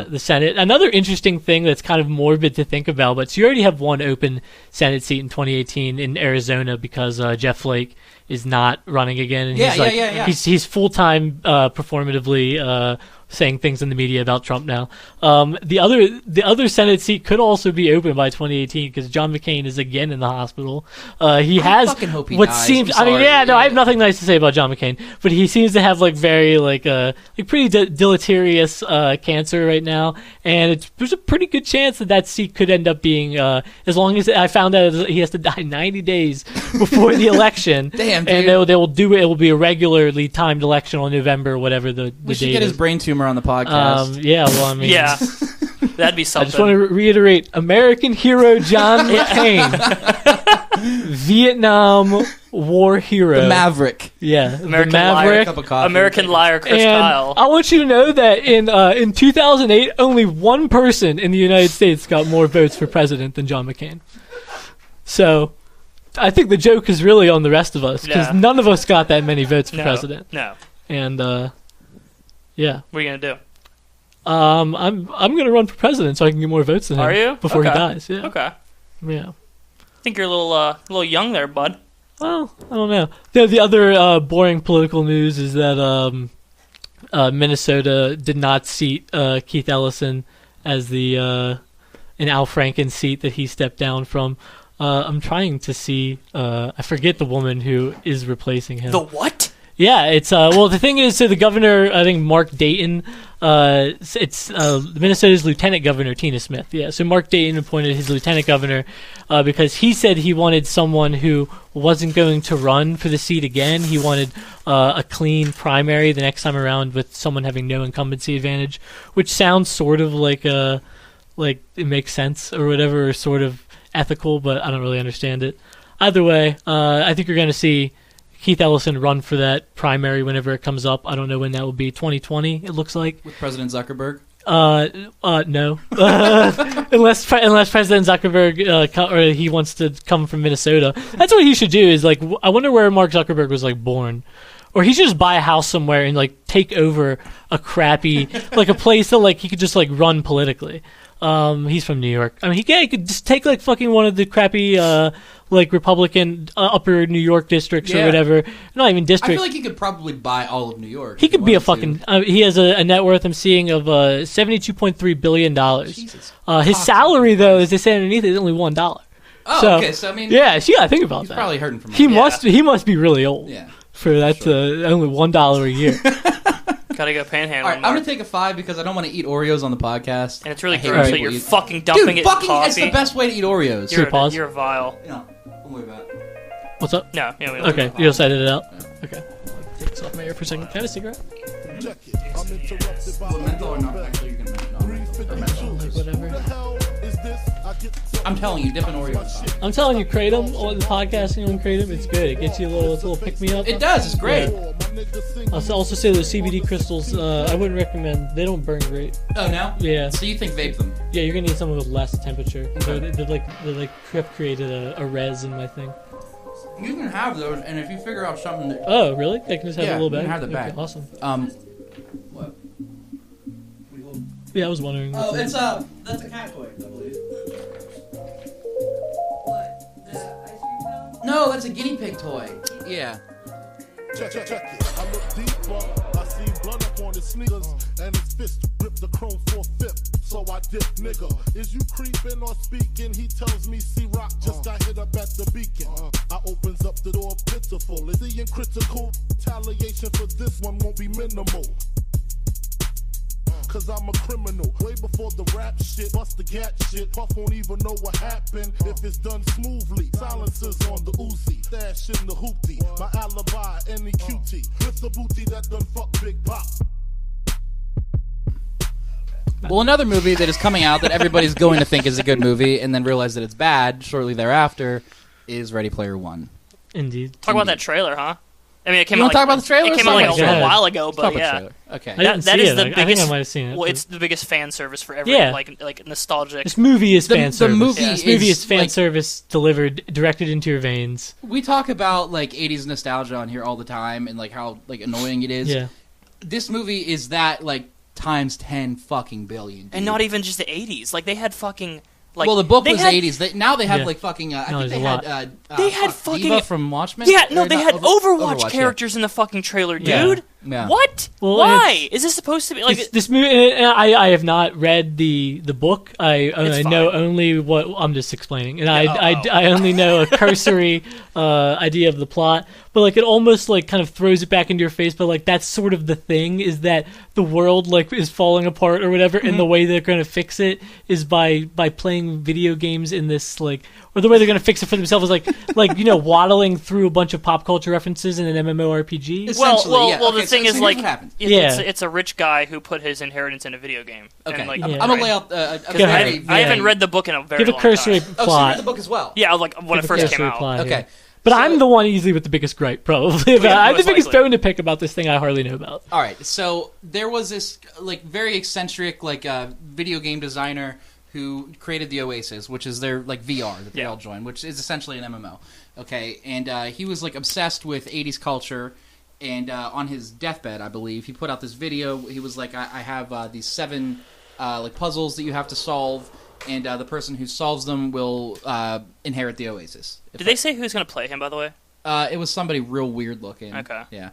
the Senate. Another interesting thing that's kind of morbid to think about, but so you already have one open Senate seat in 2018 in Arizona because Jeff Flake is not running again. And he's full-time performatively saying things in the media about Trump now. The other Senate seat could also be open by 2018 because John McCain is again in the hospital. I fucking hope he what dies. seems. I'm I mean, sorry. I have nothing nice to say about John McCain, but he seems to have like very like pretty deleterious cancer right now, and there's a pretty good chance that seat could end up being as long as I found out he has to die 90 days before the election. Damn, dude. And they will do it. It will be a regularly timed election on November, or whatever the We should date get his is. brain tumor on the podcast. Yeah, well, I mean, Yeah, that'd be I something. just want to reiterate: American hero John McCain, Vietnam War hero, the Maverick. yeah, American the Maverick. Cup of coffee. American liar Chris And Kyle. I want you to know that in 2008, only one person in the United States got more votes for president than John McCain. So, I think the joke is really on the rest of us because Yeah. none of us got that many votes for No, president. no. And yeah, What are you gonna do? I'm gonna run for president so I can get more votes than him. Are you? Before he Okay. dies? Yeah, Okay. yeah. I think you're a little young there, bud. Well, I don't know. The other boring political news is that Minnesota did not seat Keith Ellison as the an Al Franken seat that he stepped down from. I'm trying to see. I forget the woman who is replacing him. The what? Yeah, it's well. The thing is, so the governor, I think Mark Dayton, it's Minnesota's lieutenant governor Tina Smith. Yeah, so Mark Dayton appointed his lieutenant governor because he said he wanted someone who wasn't going to run for the seat again. He wanted a clean primary the next time around with someone having no incumbency advantage, which sounds sort of like it makes sense or whatever, or sort of ethical, but I don't really understand it. Either way, I think you're going to see Keith Ellison run for that primary whenever it comes up. I don't know when that will be. 2020, it looks like. With President Zuckerberg. No, unless President Zuckerberg or he wants to come from Minnesota. That's what he should do. Is like, I wonder where Mark Zuckerberg was like born, or he should just buy a house somewhere and like take over a crappy like a place that like he could just like run politically. He's from New York. I mean, he could just take like fucking one of the crappy like Republican upper New York districts or Yeah. wataver. Not even I district. feel like he could probably buy all of New York. He if he could be a wanted fucking. He has a net worth I'm seeing of $72.3 billion. Jesus. His salary, though, as they say underneath, is only $1. Oh, So, okay. So I mean, Yeah, so you gotta think about he's that. probably hurting from He that. must be really old Yeah. for that only $1 a year. Gotta go panhandling. All right, I'm Mark. gonna take a 5 because I don't want to eat Oreos on the podcast. And it's really I hate gross when that people you're eat- fucking dumping Dude, it fucking, in coffee. it's the best way to eat Oreos. Should we pause? You're vile. No, don't worry about it. What's up? No, yeah, we Okay, you just edited it out. Okay. Take this off my ear for a second. Can I have a cigarette? Menthol or not? Actually, you can menthol. Whatever. I'm telling you, dip in Oreos. I'm telling you, Kratom on the podcasting on Kratom, it's good. It gets you it's a little pick me up. It does. It's great. I'll also say those CBD crystals. I wouldn't recommend. They don't burn great. Oh no. Yeah. So you think vape them? Yeah, you're gonna need something with less temperature. Okay. They created a res in my thing. You can have those, and if you figure out something that Oh, really? I can just have Yeah, a little you bag. can have the Okay, bag. awesome. what? Yeah, I was wondering. Oh, what's it's that. that's a cat toy, I believe. What? The ice cream cone? No, that's a guinea pig toy. Yeah. Check it. I look deeper. I see blood up on his sneakers and his fist grip the chrome 4/5. So I dip, nigga. Is you creeping or speaking? He tells me C-Rock just got hit up at the beacon. I opens up the door pitiful. Is he in critical? Retaliation for this one won't be minimal. Cause I'm a criminal. Way before the rap shit, bust the gat shit. Puff won't even know what happened if it's done smoothly. Silencers on the Uzi, stash in the hoopty. My alibi, any cutie. With the booty that done fuck Big Pop. Well, another movie that is coming out that everybody's going to think is a good movie and then realize that it's bad shortly thereafter is Ready Player One. Indeed. Talk about that trailer, huh? I mean, it came You out wanna talk about the trailer? It came out Let's like talk a about little it. while ago, Let's talk but about yeah. the trailer. Okay. I didn't That see is it. the I think biggest. I might have seen it. Well, but- it's the biggest fan service for every Yeah. like nostalgic. This movie is The- fan the service. movie This movie is, is fan like- service delivered directed into your veins. We talk about like 80s nostalgia on here all the time and like how like annoying it is. Yeah. This movie is that like times 10 fucking billion. Dude. And not even just the 80s. Like they had fucking like. Well, the book they was had, 80s. Now they have Yeah. like fucking. I No, think there's they a had. They had Diva fucking- from Watchmen. Yeah, no, Or they not, had Overwatch yeah. characters in the fucking trailer, Yeah. dude. Yeah. What? Well, Why? Is this supposed to be like this movie? And I have not read the book. I know fine. only what I'm just explaining, and I only know a cursory idea of the plot. But like it almost like kind of throws it back into your face. But like that's sort of the thing, is that the world like is falling apart or whatever, and the way they're going to fix it is by playing video games in this like, or the way they're going to fix it for themselves is like waddling through a bunch of pop culture references in an MMORPG. well, the thing is here's like what happens. it's a rich guy who put his inheritance in a video game. Okay, And, like, I'm gonna lay out a very. I haven't read the book in a very Give a long cursory time. Oh, so you plot. read the book as well. Yeah, like when it Give a first came cursory out. plot, Okay. yeah. But So- I'm the one easily with the biggest gripe, probably. Yeah, I'm the most biggest likely. bone to pick about this thing I hardly know about. All right, so there was this like very eccentric like video game designer who created the Oasis, which is their like VR that they all join, which is essentially an MMO. Okay, and he was like obsessed with 80s culture, and on his deathbed, I believe, he put out this video. He was like, I have these 7 like puzzles that you have to solve, and the person who solves them will inherit the Oasis. Did they say who's going to play him, by the way? It was somebody real weird looking. Okay. Yeah.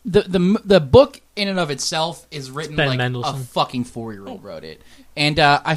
The book in and of itself is written Ben like Mendelsohn. a fucking 4-year-old wrote it, and I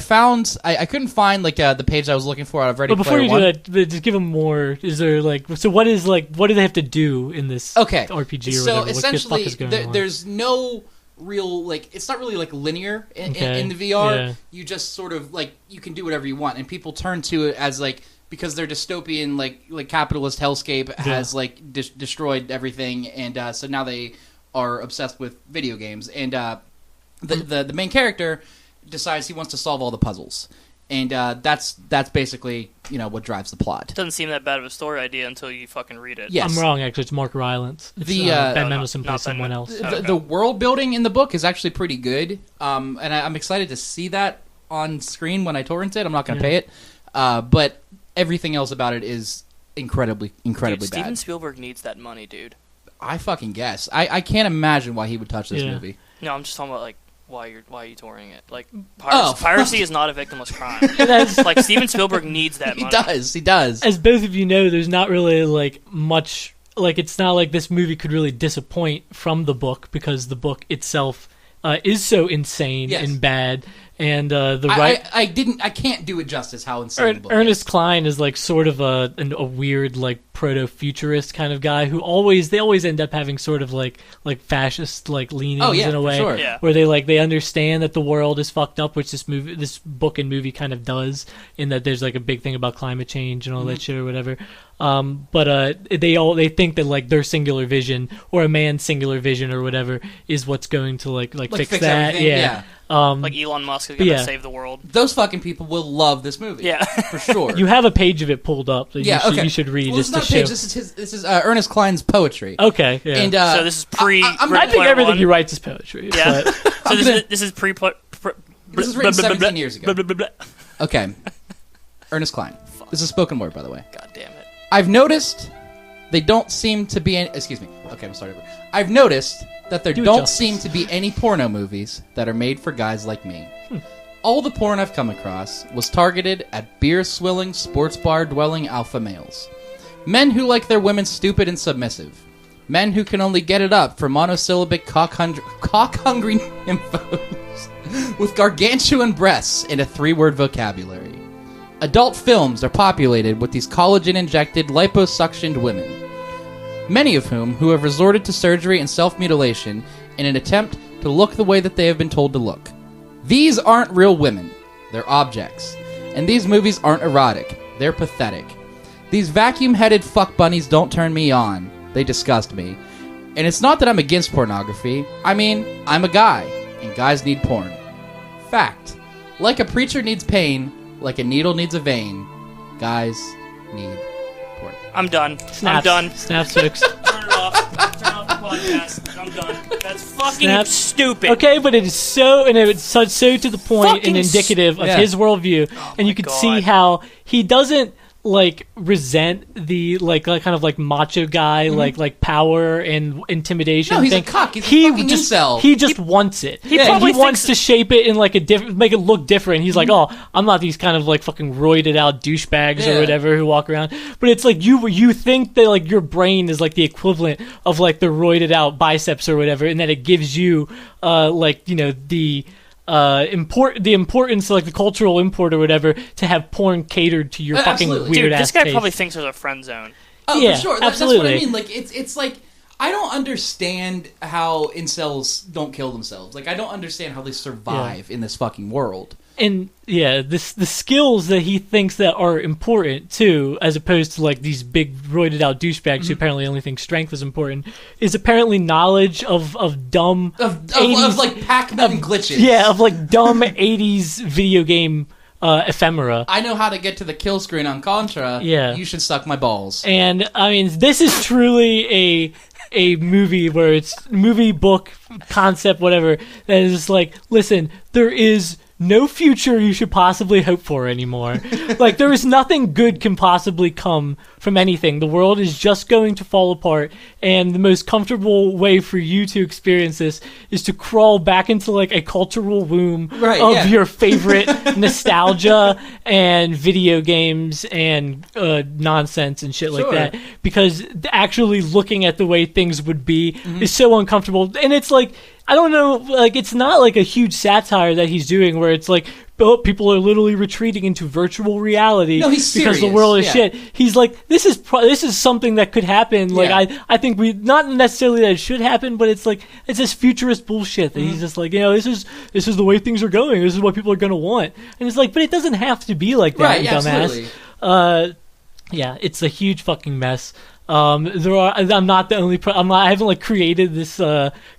couldn't find like the page I was looking for out of Ready But before Player you One. do that, just give them more. Is there like so? What do they have to do in this Okay, RPG or so whatever? What the essentially, fuck is going on? there's no real like it's not really like linear in the VR. yeah. You just sort of like you can do whatever you want, and people turn to it as like because their dystopian like capitalist hellscape has like destroyed everything, and so now they are obsessed with video games, and the main character decides he wants to solve all the puzzles, and that's basically what drives the plot. Doesn't seem that bad of a story idea until you fucking read it. Yes. I'm wrong. Actually, it's Mark Rylance. It's, The, Ben no, Mendelsohn not plays Ben someone Mendelsohn. else. The, the world building in the book is actually pretty good, and I'm excited to see that on screen when I torrent it. I'm not going to pay it, but everything else about it is incredibly Dude, bad. Steven Spielberg needs that money, dude. I fucking guess. I can't imagine why he would touch this Yeah. movie. No, I'm just talking about like why are you touring it? Like Oh. piracy is not a victimless crime. That's- Like Steven Spielberg needs that He money. does. As both of you know, there's not really like much. Like it's not like this movie could really disappoint from the book because the book itself is so insane Yes. and bad. And the I can't do it justice how insane the book Ernest is. Cline is like sort of a weird like proto-futurist kind of guy who they always end up having sort of like fascist like leanings Oh, yeah, in a for way sure. Yeah. where they understand that the world is fucked up, which this book and movie kind of does, in that there's like a big thing about climate change and all that shit or whatever. But they think that like their singular vision or a man's singular vision or whatever is what's going to like fix that. everything, yeah. Like Elon Musk is going to Yeah. save the world. Those fucking people will love this movie. Yeah. For sure. You have a page of it pulled up that yeah, okay. you should read Well, just this to is not a show. page. This is Ernest Cline's poetry. Okay, yeah. And So this is pre. I'm- I Ready think Player everything One. he writes is poetry. Yeah. but- So this is pre. This was written 17 years ago. God Okay. Ernest Cline. This is spoken word, by the way. damn it. I've noticed they don't seem to be any... Excuse me. Okay, I'm sorry. I've noticed that there Do it don't justice. seem to be any porno movies that are made for guys like me. All the porn I've come across was targeted at beer-swilling, sports bar-dwelling alpha males. Men who like their women stupid and submissive. Men who can only get it up for monosyllabic cock-hungry nymphos with gargantuan breasts and a 3-word vocabulary. Adult films are populated with these collagen-injected, liposuctioned women, many of whom who have resorted to surgery and self-mutilation in an attempt to look the way that they have been told to look. These aren't real women. They're objects. And these movies aren't erotic. They're pathetic. These vacuum-headed fuck bunnies don't turn me on. They disgust me. And it's not that I'm against pornography. I mean, I'm a guy, and guys need porn. Fact. Like a preacher needs pain, like a needle needs a vein, guys need porn. I'm done. Snaps. I'm done. Snaps, folks. Turn it off. Turn off the podcast. I'm done. That's fucking Snaps. stupid. Okay, but it is so, and it's so to the point Fucking and indicative of yeah. his worldview, and you my can God. see how he doesn't like resent the like kind of like macho guy like power and intimidation. No, he's thing. a cuck. He's a fucking incel. He just wants it. He probably wants thinks- to shape it in like a different, make it look different. He's like, oh, I'm not these kind of like fucking roided out douchebags or whatever who walk around. But it's like you think that like your brain is like the equivalent of like the roided out biceps or whatever, and that it gives you like, you know, the importance, like the cultural import or whatever, to have porn catered to your fucking absolutely. weird Dude, ass this guy taste. probably thinks there's a friend zone. Oh, Yeah, for sure. absolutely. That's what I mean. Like, it's like, I don't understand how incels don't kill themselves. Like, I don't understand how they survive in this fucking world. And yeah, the skills that he thinks that are important too, as opposed to like these big roided out douchebags who apparently only think strength is important, is apparently knowledge of dumb Of 80s like Pac-Man glitches. yeah, of like dumb 80s video game ephemera. I know how to get to the kill screen on Contra. Yeah. You should suck my balls. And I mean, this is truly a movie where it's movie, book, concept, whatever, that is like, listen, there is no future you should possibly hope for anymore. Like, there is nothing good can possibly come from anything. The world is just going to fall apart, and the most comfortable way for you to experience this is to crawl back into like a cultural womb of your favorite nostalgia and video games and nonsense and shit like that, because actually looking at the way things would be is so uncomfortable. And it's like, I don't know, like, it's not like a huge satire that he's doing where it's like, oh, people are literally retreating into virtual reality he's because the serious, world is yeah. shit. He's like, this is something that could happen. Like, I think we, not necessarily that it should happen, but it's like, it's this futurist bullshit that he's just like, you know, this is the way things are going. This is what people are going to want. And it's like, but it doesn't have to be like that, Right, you yeah, dumbass. absolutely. Yeah, it's a huge fucking mess. I'm not the only. I haven't like created this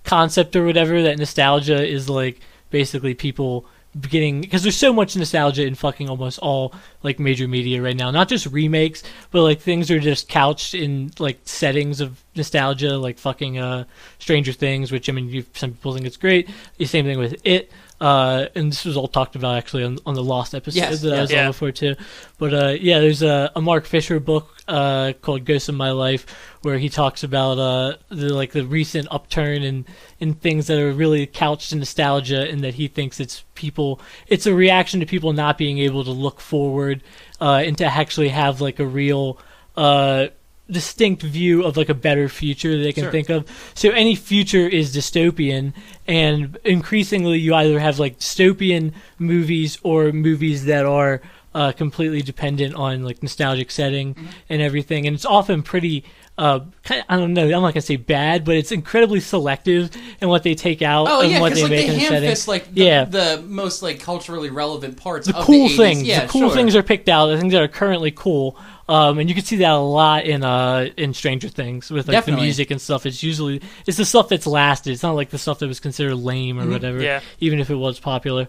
concept or whatever that nostalgia is like basically people getting, because there's so much nostalgia in fucking almost all like major media right now. Not just remakes, but like things are just couched in like settings of nostalgia, like fucking Stranger Things, which I mean, some people think it's great. The same thing with It. And this was all talked about actually on the Lost episode that I was on before too. But yeah, there's a Mark Fisher book called Ghosts of My Life, where he talks about the recent upturn in things that are really couched in nostalgia, and that he thinks it's a reaction to people not being able to look forward and to actually have like a real distinct view of like a better future that they can think of. So any future is dystopian, and increasingly you either have like dystopian movies or movies that are completely dependent on like nostalgic setting and everything, and it's often pretty I don't know, I'm not gonna say bad, but it's incredibly selective in what they take out and what they make in the setting. Like the most like culturally relevant parts of cool the 80s. things. Yeah, the cool things are picked out. The things that are currently cool, and you can see that a lot in Stranger Things with like the music and stuff. It's the stuff that's lasted. It's not like the stuff that was considered lame or whatever, even if it was popular.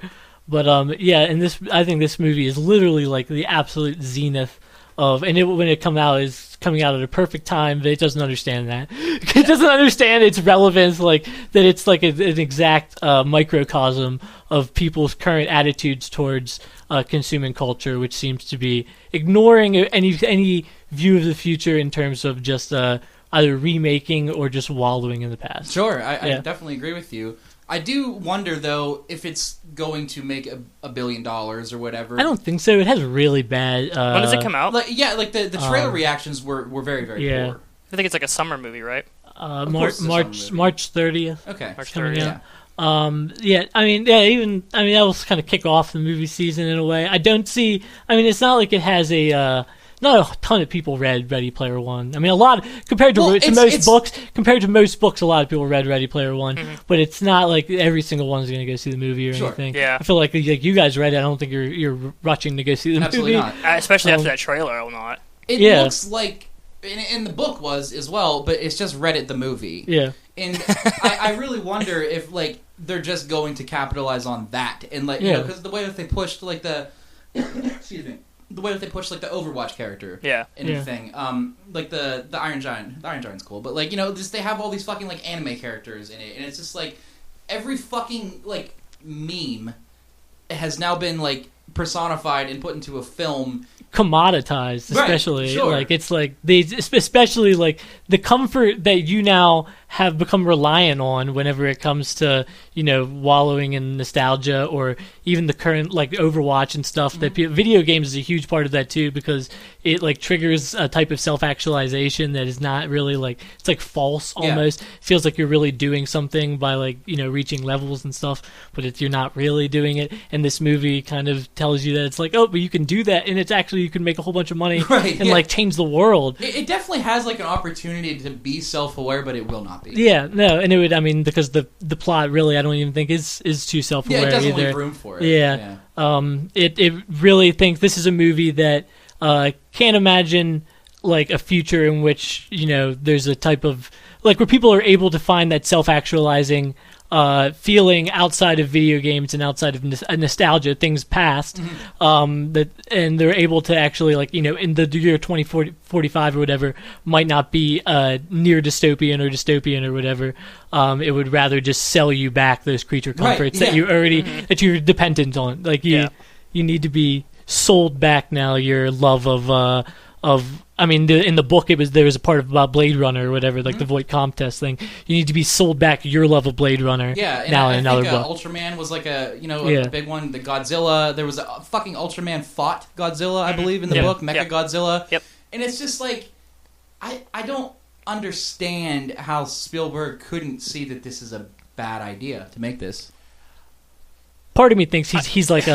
But yeah, and I think this movie is literally like the absolute zenith of, and when it come out is coming out at a perfect time, but it doesn't understand that. It doesn't understand its relevance, like that it's like an exact microcosm of people's current attitudes towards consuming culture, which seems to be ignoring any view of the future in terms of just either remaking or just wallowing in the past. Sure, I definitely agree with you. I do wonder, though, if it's going to make $1 billion or whatever. I don't think so. It has really bad... when does it come out? Like the trailer reactions were very, very poor. I think it's like a summer movie, right? March 30th. Okay. March 30th. Yeah. That will kind of kick off the movie season in a way. I don't see... I mean, it's not like it has a... not a ton of people read Ready Player One. I mean, a lot compared to most books, a lot of people read Ready Player One. But it's not like every single one's going to go see the movie or anything. Yeah. I feel like you guys read it. I don't think you're rushing to go see the Absolutely movie. not. Especially after that trailer, I will not. It looks like, and the book was as well, but it's just Reddit the movie. Yeah. And I really wonder if like they're just going to capitalize on that, and like you know, because the way that they pushed like the excuse me. The way that they push like the Overwatch character, and everything, like the Iron Giant. The Iron Giant's cool, but like you know, just they have all these fucking like anime characters in it, and it's just like every fucking like meme has now been like personified and put into a film. Commoditized, especially. Right, sure. Like it's like especially like the comfort that you now have become reliant on whenever it comes to wallowing in nostalgia, or even the current like Overwatch and stuff. That video games is a huge part of that too, because it like triggers a type of self-actualization that is not really like, it's like false almost. It feels like you're really doing something by like reaching levels and stuff, but you're not really doing it. And this movie kind of tells you that it's like, oh, but you can do that, and it's actually, you can make a whole bunch of money and like change the world. It definitely has like an opportunity to be self-aware, but it will not be. Yeah, no, and it would. I mean, because the plot really, I don't even think is too self-aware. Yeah, it doesn't either. leave room for it. Yeah. It really thinks this is a movie that can't imagine like a future in which there's a type of like where people are able to find that self-actualizing feeling outside of video games and outside of nostalgia, things past, and they're able to actually like in the year 2045 or whatever, might not be near dystopian or whatever. It would rather just sell you back those creature comforts that you already that you're dependent on. Like you need to be sold back now your love of I mean, in the book, there was a part about Blade Runner or whatever, like the Voight Comtesse thing. You need to be sold back your love of Blade Runner. Yeah, and now I in another think book. Ultraman was like a big one. The Godzilla, there was a fucking Ultraman fought Godzilla, I believe, in the book, Mecha Godzilla. Yep. And it's just like, I don't understand how Spielberg couldn't see that this is a bad idea to make this. Part of me thinks he's like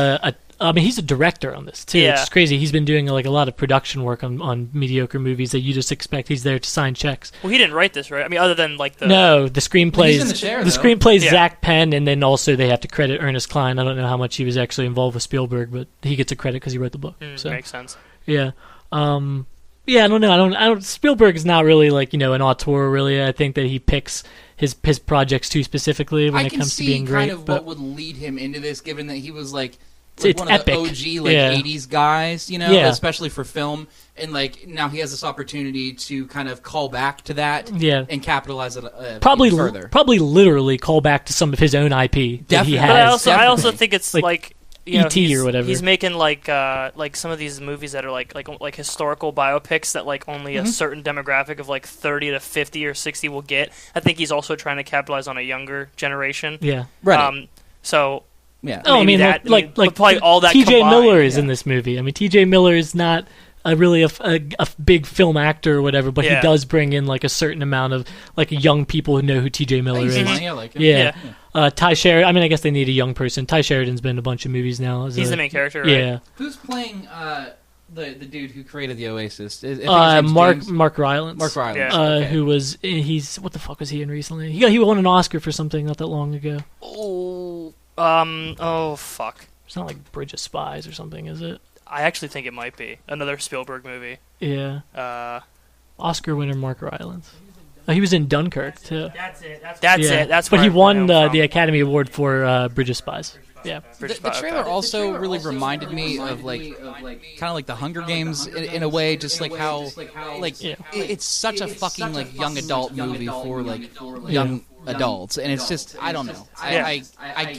I mean, he's a director on this too. Yeah. It's crazy. He's been doing like a lot of production work on mediocre movies that you just expect he's there to sign checks. Well, he didn't write this, right? I mean, other than like the the screenplays. He's in the chair, though. Screenplays Yeah. Zach Penn, and then also they have to credit Ernest Cline. I don't know how much he was actually involved with Spielberg, but he gets a credit because he wrote the book. So makes sense. yeah, yeah. I don't know. I don't. Spielberg is not really like an auteur. Really, I think that he picks his projects too specifically when it comes to being great. I can see kind of what would lead him into this, given that he was like it's one epic. of the OG 80s guys, especially for film, and like now he has this opportunity to kind of call back to that and capitalize it probably even further. Probably literally call back to some of his own IP that he has. But I also think it's like E.T. or whatever. He's making like some of these movies that are like historical biopics that like only a certain demographic of like 30 to 50 or 60 will get. I think he's also trying to capitalize on a younger generation. Yeah. Right. So yeah. Oh, I mean, like probably all that. T.J. combined, Miller is in this movie. I mean, T.J. Miller is not really a big film actor or whatever, but he does bring in like a certain amount of like young people who know who T.J. Miller is. Funny, I like him. Yeah. Ty Sheridan. I mean, I guess they need a young person. Ty Sheridan's been in a bunch of movies now. He's the main character, right? Yeah. Who's playing the dude who created the Oasis? Mark Rylance. Mark Rylance. Yeah. Okay. Who was he's what the fuck was he in recently? He won an Oscar for something not that long ago. Oh fuck. It's not like Bridge of Spies or something, is it? I actually think it might be another Spielberg movie. Yeah. Oscar winner Mark Rylance. Oh, he was in Dunkirk too. That's it. But he won the Academy Award for Bridge of Spies. Yeah. The trailer also really reminded me of like kind of like the Hunger Games in a way, just like how it's such a fucking like young adult movie for like young adults, and it's just I don't know. I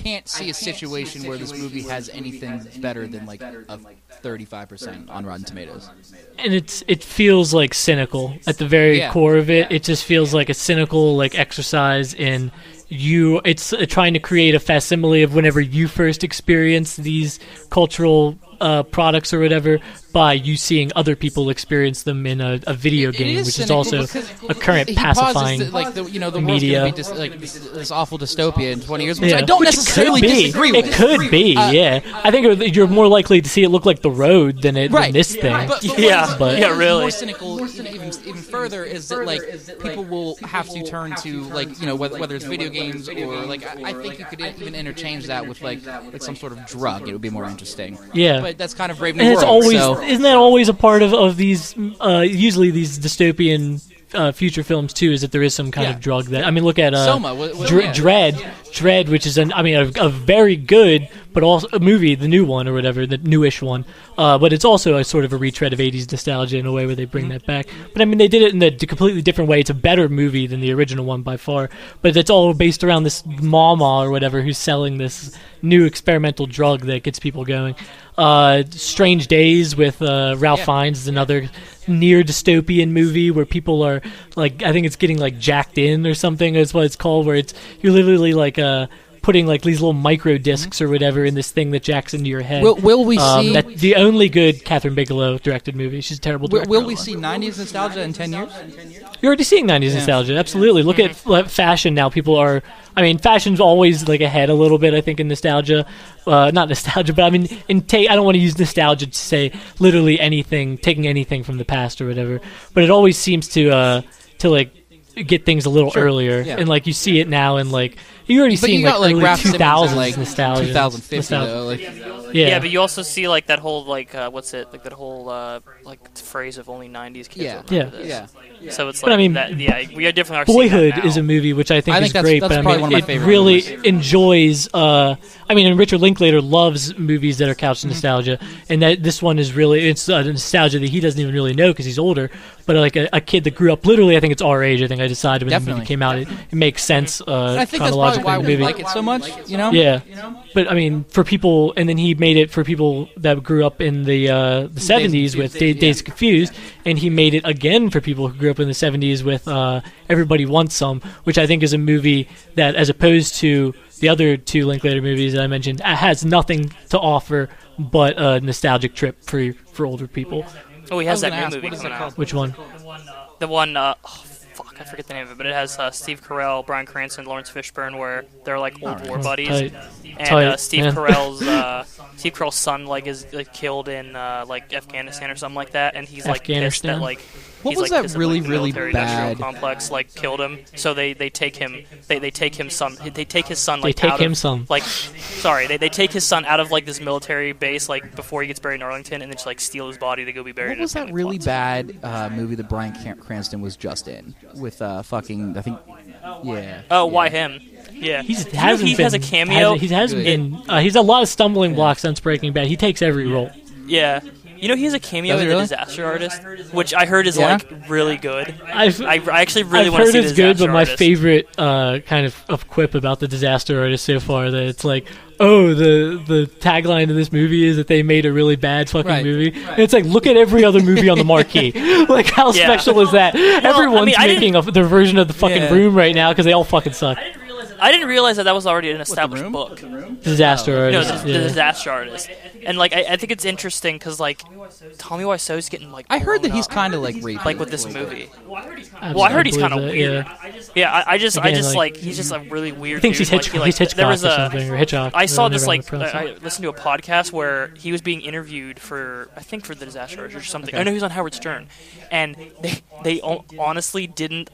can't see a situation where this movie has anything better than like a 35% on Rotten Tomatoes. And it feels like cynical at the very core of it. It just feels like a cynical like exercise in it's trying to create a facsimile of whenever you first experience these cultural products or whatever by you seeing other people experience them in a video game, which is also a current pacifying the world's media. gonna be just like this awful dystopia in 20 years, which I don't necessarily could be. disagree with. It could be, yeah. I think you're more likely to see it look like The Road than this thing. But really. More cynical, even further, is that like people will have to turn to like whether it's video games or like I think you could even interchange that with like some sort of drug. It would be more interesting. Yeah. But that's kind of Brave New And World. it's always so. isn't that always a part of these usually these dystopian future films too, is that there is some kind of drug that I mean look at Soma, Dread. Dread, which is a very good, but also a movie, the new one or whatever, the newish one. But it's also a sort of a retread of 80s nostalgia in a way where they bring that back. But I mean, they did it in a completely different way. It's a better movie than the original one by far. But it's all based around this mama or whatever who's selling this new experimental drug that gets people going. Strange Days with Ralph Fiennes is another near dystopian movie where people are like, I think it's getting like jacked in or something is what it's called, where you're literally like putting like these little micro discs or whatever in this thing that jacks into your head. Will we see that's the only good Catherine Bigelow directed movie? She's a terrible director. Will we see 90s nostalgia in 10 years? You're already seeing 90s nostalgia, absolutely. Look at fashion now. People are, I mean, fashion's always like ahead a little bit, I think, in nostalgia. Not nostalgia, but I mean, I don't want to use nostalgia to say literally anything, taking anything from the past or whatever. But it always seems to like get things a little earlier, and like you see it now, and like you already see like early 2000s like nostalgia, 2050 though, like. Yeah, but you also see like that whole like what's it like that whole like phrase of only 90s kids. Yeah. So it's like But I mean, we are definitely seeing that Boyhood now. is a movie which I think is that's great, that's but I probably mean, one of my it favorite really movies. enjoys. I mean, and Richard Linklater loves movies that are couched in nostalgia, and that this one is really it's nostalgia that he doesn't even really know because he's older. But like a kid that grew up literally, I think it's our age. I think I decided when the movie came out, it makes sense. I think that's probably why we movie. like it so much, you know? Yeah, but I mean, for people, and then he made it for people that grew up in the 70s with Days Confused, and he made it again for people who grew up in the 70s with Everybody Wants Some, which I think is a movie that, as opposed to the other two Linklater movies that I mentioned, has nothing to offer but a nostalgic trip for older people. Oh, he has that new movie coming out. Which one? The one, I forget the name of it, but it has Steve Carell, Bryan Cranston, Lawrence Fishburne, where they're like old war buddies. And Steve Carell's son like is like killed in like Afghanistan or something like that, and he's like pissed that like what he's was like that really the really military bad industrial complex like killed him, so they take him they take his son like they take out him of, some like they take his son out of like this military base like before he gets buried in Arlington, and then just like steal his body to go be buried. What was that really bad movie that Bryan Cranston was just in with fucking I think Why him? Yeah, he has a cameo. He's a lot of stumbling blocks since Breaking Bad. He takes every role. Yeah. You know, he has a cameo in The Disaster Artist, which I heard is like really good. I actually really want to see The Disaster Artist. I've heard it's good, but my favorite kind of quip about The Disaster Artist so far that it's like, oh, the tagline of this movie is that they made a really bad fucking movie. And it's like, look at every other movie on the marquee. Like, how special is that? Everyone's making their version of the fucking Room right now because they all fucking suck. I didn't realize that was already an established book. Disaster Artist. No, the Disaster Artist. And like, I think it's interesting because like, Tommy Wiseau's getting like. I heard that he's kind of like rapey. Like with this movie. Well, I heard he's kind of weird. Yeah, I just like he's just a really weird. I think he's Hitchcock or something, or Hitchcock. I saw this like I listened to a podcast where he was being interviewed for the Disaster Artist or something. I know he was on Howard Stern, and they honestly didn't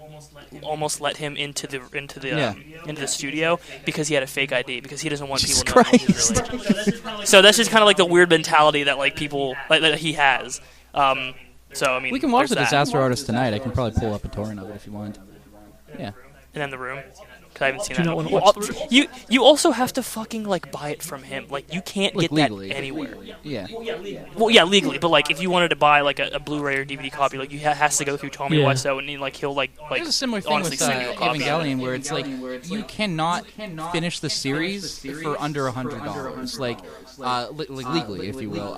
almost let him into the studio because he had a fake ID because he doesn't want people to know he's really. So that's just kind of like the weird mentality that like people that he has. So I mean, we can watch The Disaster Artist tonight. I can probably pull up a torrent of it if you want. Yeah. And then The Room. Because I haven't seen that. You also have to fucking like buy it from him. Like you can't get legally. That anywhere. Yeah. Well, yeah, legally. But like if you wanted to buy like a Blu-ray or DVD copy, like you has to go through Tommy Wiseau, and he'll like. There's a similar thing with Evangelion where it's like you cannot finish the series for under $100. Like legally, if you will.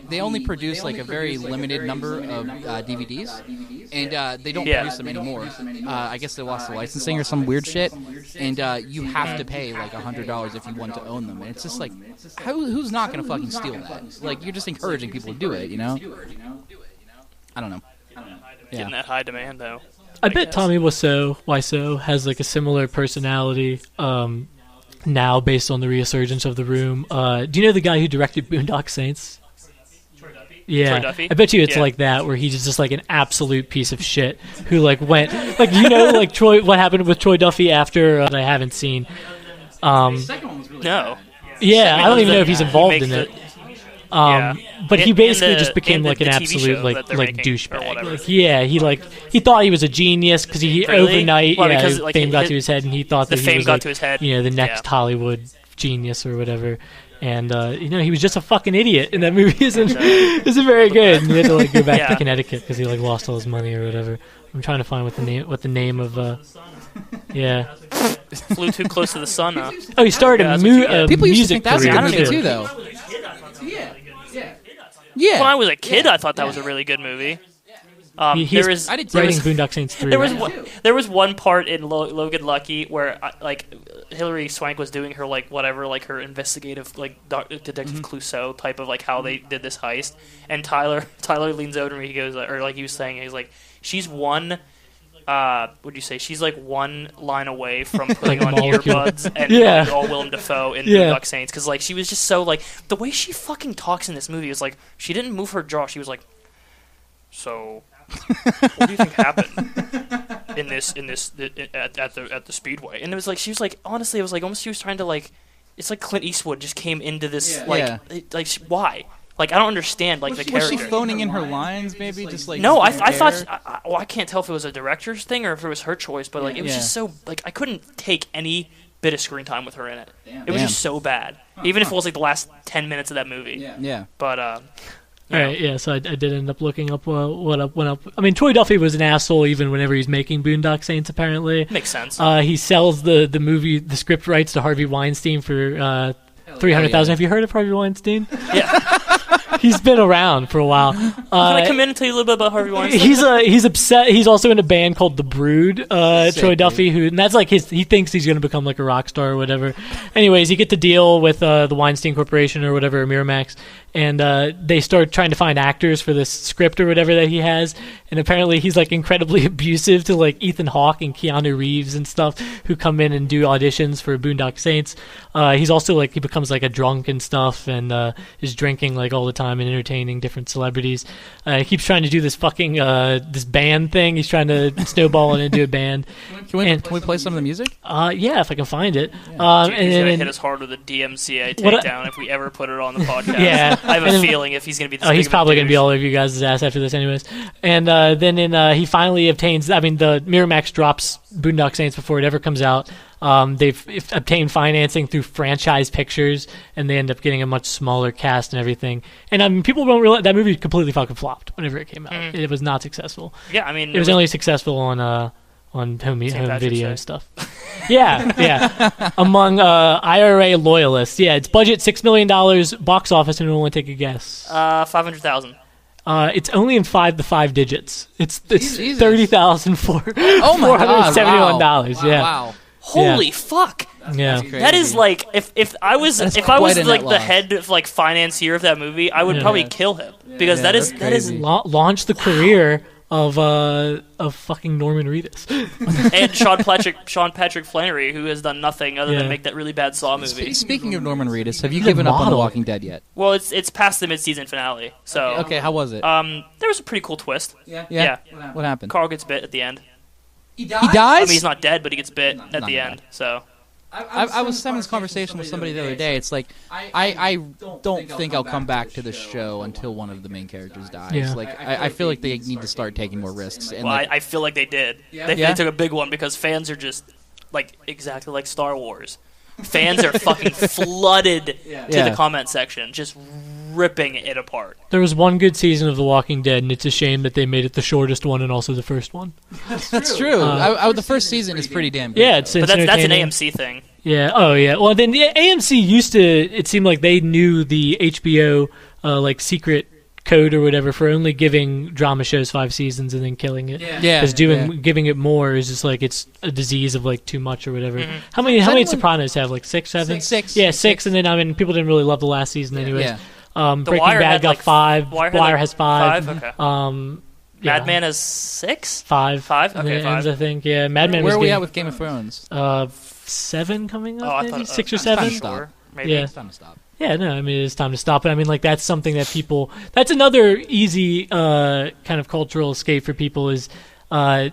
They only produce like a very limited number of DVDs, and they don't produce them anymore. I guess they lost the licensing or some weird shit, and you have to pay like $100 if you want to own them. And it's just like, who's not gonna fucking steal that? Like you're just encouraging people to do it, you know? I don't know. Getting that high demand though. I bet Tommy Wiseau has like a similar personality now based on the resurgence of The Room. Do you know the guy who directed Boondock Saints? Yeah, I bet you it's like that, where he's just like an absolute piece of shit who like went like like Troy. What happened with Troy Duffy after I haven't seen. No. Yeah, I don't even know if he's involved in it. But he And basically the- just became and the- like an the TV absolute show like that they're like making, or douchebag. whatever. Like, he thought he was a genius because he Really? overnight Well, because, like, fame got his- to his head, and he thought the that he fame was got like, to his head. the next Hollywood genius or whatever. And he was just a fucking idiot, and that movie isn't very good. And he had to like go back to Connecticut because he like lost all his money or whatever. I'm trying to find what the name of yeah. Flew too close to the sun. Oh, he started Yeah, a, that's what you get. People used to music think that was a career good movie too, though. Yeah. When I was a kid, I thought that was a really good movie. He's there was I did too. writing Boondock Saints 3. there was right? there was one part in Logan Lucky where like Hilary Swank was doing her like whatever like her investigative like Detective Clouseau type of like how they did this heist, and Tyler leans over to me, he goes or like he was saying, he's like, she's one would you say she's like one line away from putting on molecule. earbuds and Yeah. like, all Willem Dafoe in Yeah. Boondock Saints, because like she was just so like the way she fucking talks in this movie is like she didn't move her jaw, she was like, so what do you think happened at the speedway? And it was like she was like, honestly, it was like almost she was trying to like, it's like Clint Eastwood just came into this why? Like I don't understand like the Was character. she phoning in her lines, maybe? Just like No, I didn't care? thought I can't tell if it was a director's thing or if it was her choice, but like it was just so like I couldn't take any bit of screen time with her in it. It was just so bad, even if it was like the last 10 minutes of that movie. Yeah. But All right, yeah, so I did end up looking up what went up. I mean, Troy Duffy was an asshole even whenever he's making Boondock Saints, apparently. makes sense. He sells the script rights to Harvey Weinstein for $300,000. Have you heard of Harvey Weinstein? Yeah. He's been around for a while. Can I come in and tell you a little bit about Harvey Weinstein? He's upset. He's also in a band called The Brood. Troy Duffy, and that's like he thinks he's going to become like a rock star or whatever. Anyways, he gets a deal with the Weinstein Corporation or whatever, Miramax, and they start trying to find actors for this script or whatever that he has. And apparently he's like incredibly abusive to like Ethan Hawke and Keanu Reeves and stuff who come in and do auditions for Boondock Saints. He's also like he becomes like a drunk and stuff and is drinking like all the time and entertaining different celebrities. He keeps trying to do this fucking this band thing. He's trying to snowball it into a band. Can we play some of the music? Yeah, if I can find it. Dude, he's gonna And hit us hard with a DMCA What takedown if we ever put it on the podcast. Yeah. I have And a then- feeling if he's gonna be this Oh, big he's of a probably going to be douche. all over you guys' ass after this anyways. And then he finally obtains, I mean, the Miramax drops Boondock Saints before it ever comes out. They've obtained financing through Franchise Pictures, and they end up getting a much smaller cast and everything. And I mean, people don't realize that movie completely fucking flopped whenever it came out. It was not successful. Yeah, I mean It was only successful on home Patrick's video Day. and stuff. Yeah. Among IRA loyalists. Yeah, its budget $6 million, box office, and only take a guess. 500,000. It's only in 5 digits. It's Jesus. $30,000 Oh my God! $471. Wow. Yeah. Wow. Holy fuck! Yeah. That is like if I was That's if I was quite a like net the loss. head of like financier of that movie, I would Yeah. probably kill him because Yeah, that is that's crazy. Launch the career of fucking Norman Reedus. and Sean Patrick Flannery, who has done nothing other Yeah. than make that really bad Saw movie. Speaking of Norman Reedus, have you He's a given up on The model. Walking Dead yet? Well, it's past the mid-season finale, so Okay, how was it? there was a pretty cool twist. Yeah. What happened? Carl gets bit at the end. He I dies? mean, he's not dead, but he gets bit at Not the bad. end. So I was having this conversation with somebody the other day. It's like I don't think I'll come back to the show until one of the main characters dies. Yeah. Like I feel like they need to start taking more risks. And well, like, I feel like they did. They Yeah? took a big one because fans are just like exactly like Star Wars. Fans are fucking flooded to Yeah. the comment section, just ripping it apart. There was one good season of The Walking Dead, and it's a shame that they made it the shortest one and also the first one. that's true. The first season is pretty damn good. Yeah, it's But that's an entertaining. AMC thing. Yeah. Oh, yeah. Well, then the AMC used to. It seemed like they knew the HBO like secret code or whatever for only giving drama shows 5 seasons and then killing it. Yeah. Because giving it more is just like it's a disease of like too much or whatever. How many anyone- Sopranos have like 6, 7? Six. Yeah, 6. And then I mean people didn't really love the last season anyways. Yeah. Breaking Wire Bad had, got like, 5. Wire had, Wire like, has 5. Okay. Yeah. Madman has 6. 5. 5? And then Okay, it ends, 5. I think. Yeah, Madman Where was are we getting, at with Game of Thrones? 7 coming up, Oh, I maybe thought 6 or it's time 7. to stop. Sure, maybe. Yeah. It's time to stop. Yeah, no, I mean it's time to stop it. I mean, like that's something that people. That's another easy kind of cultural escape for people is a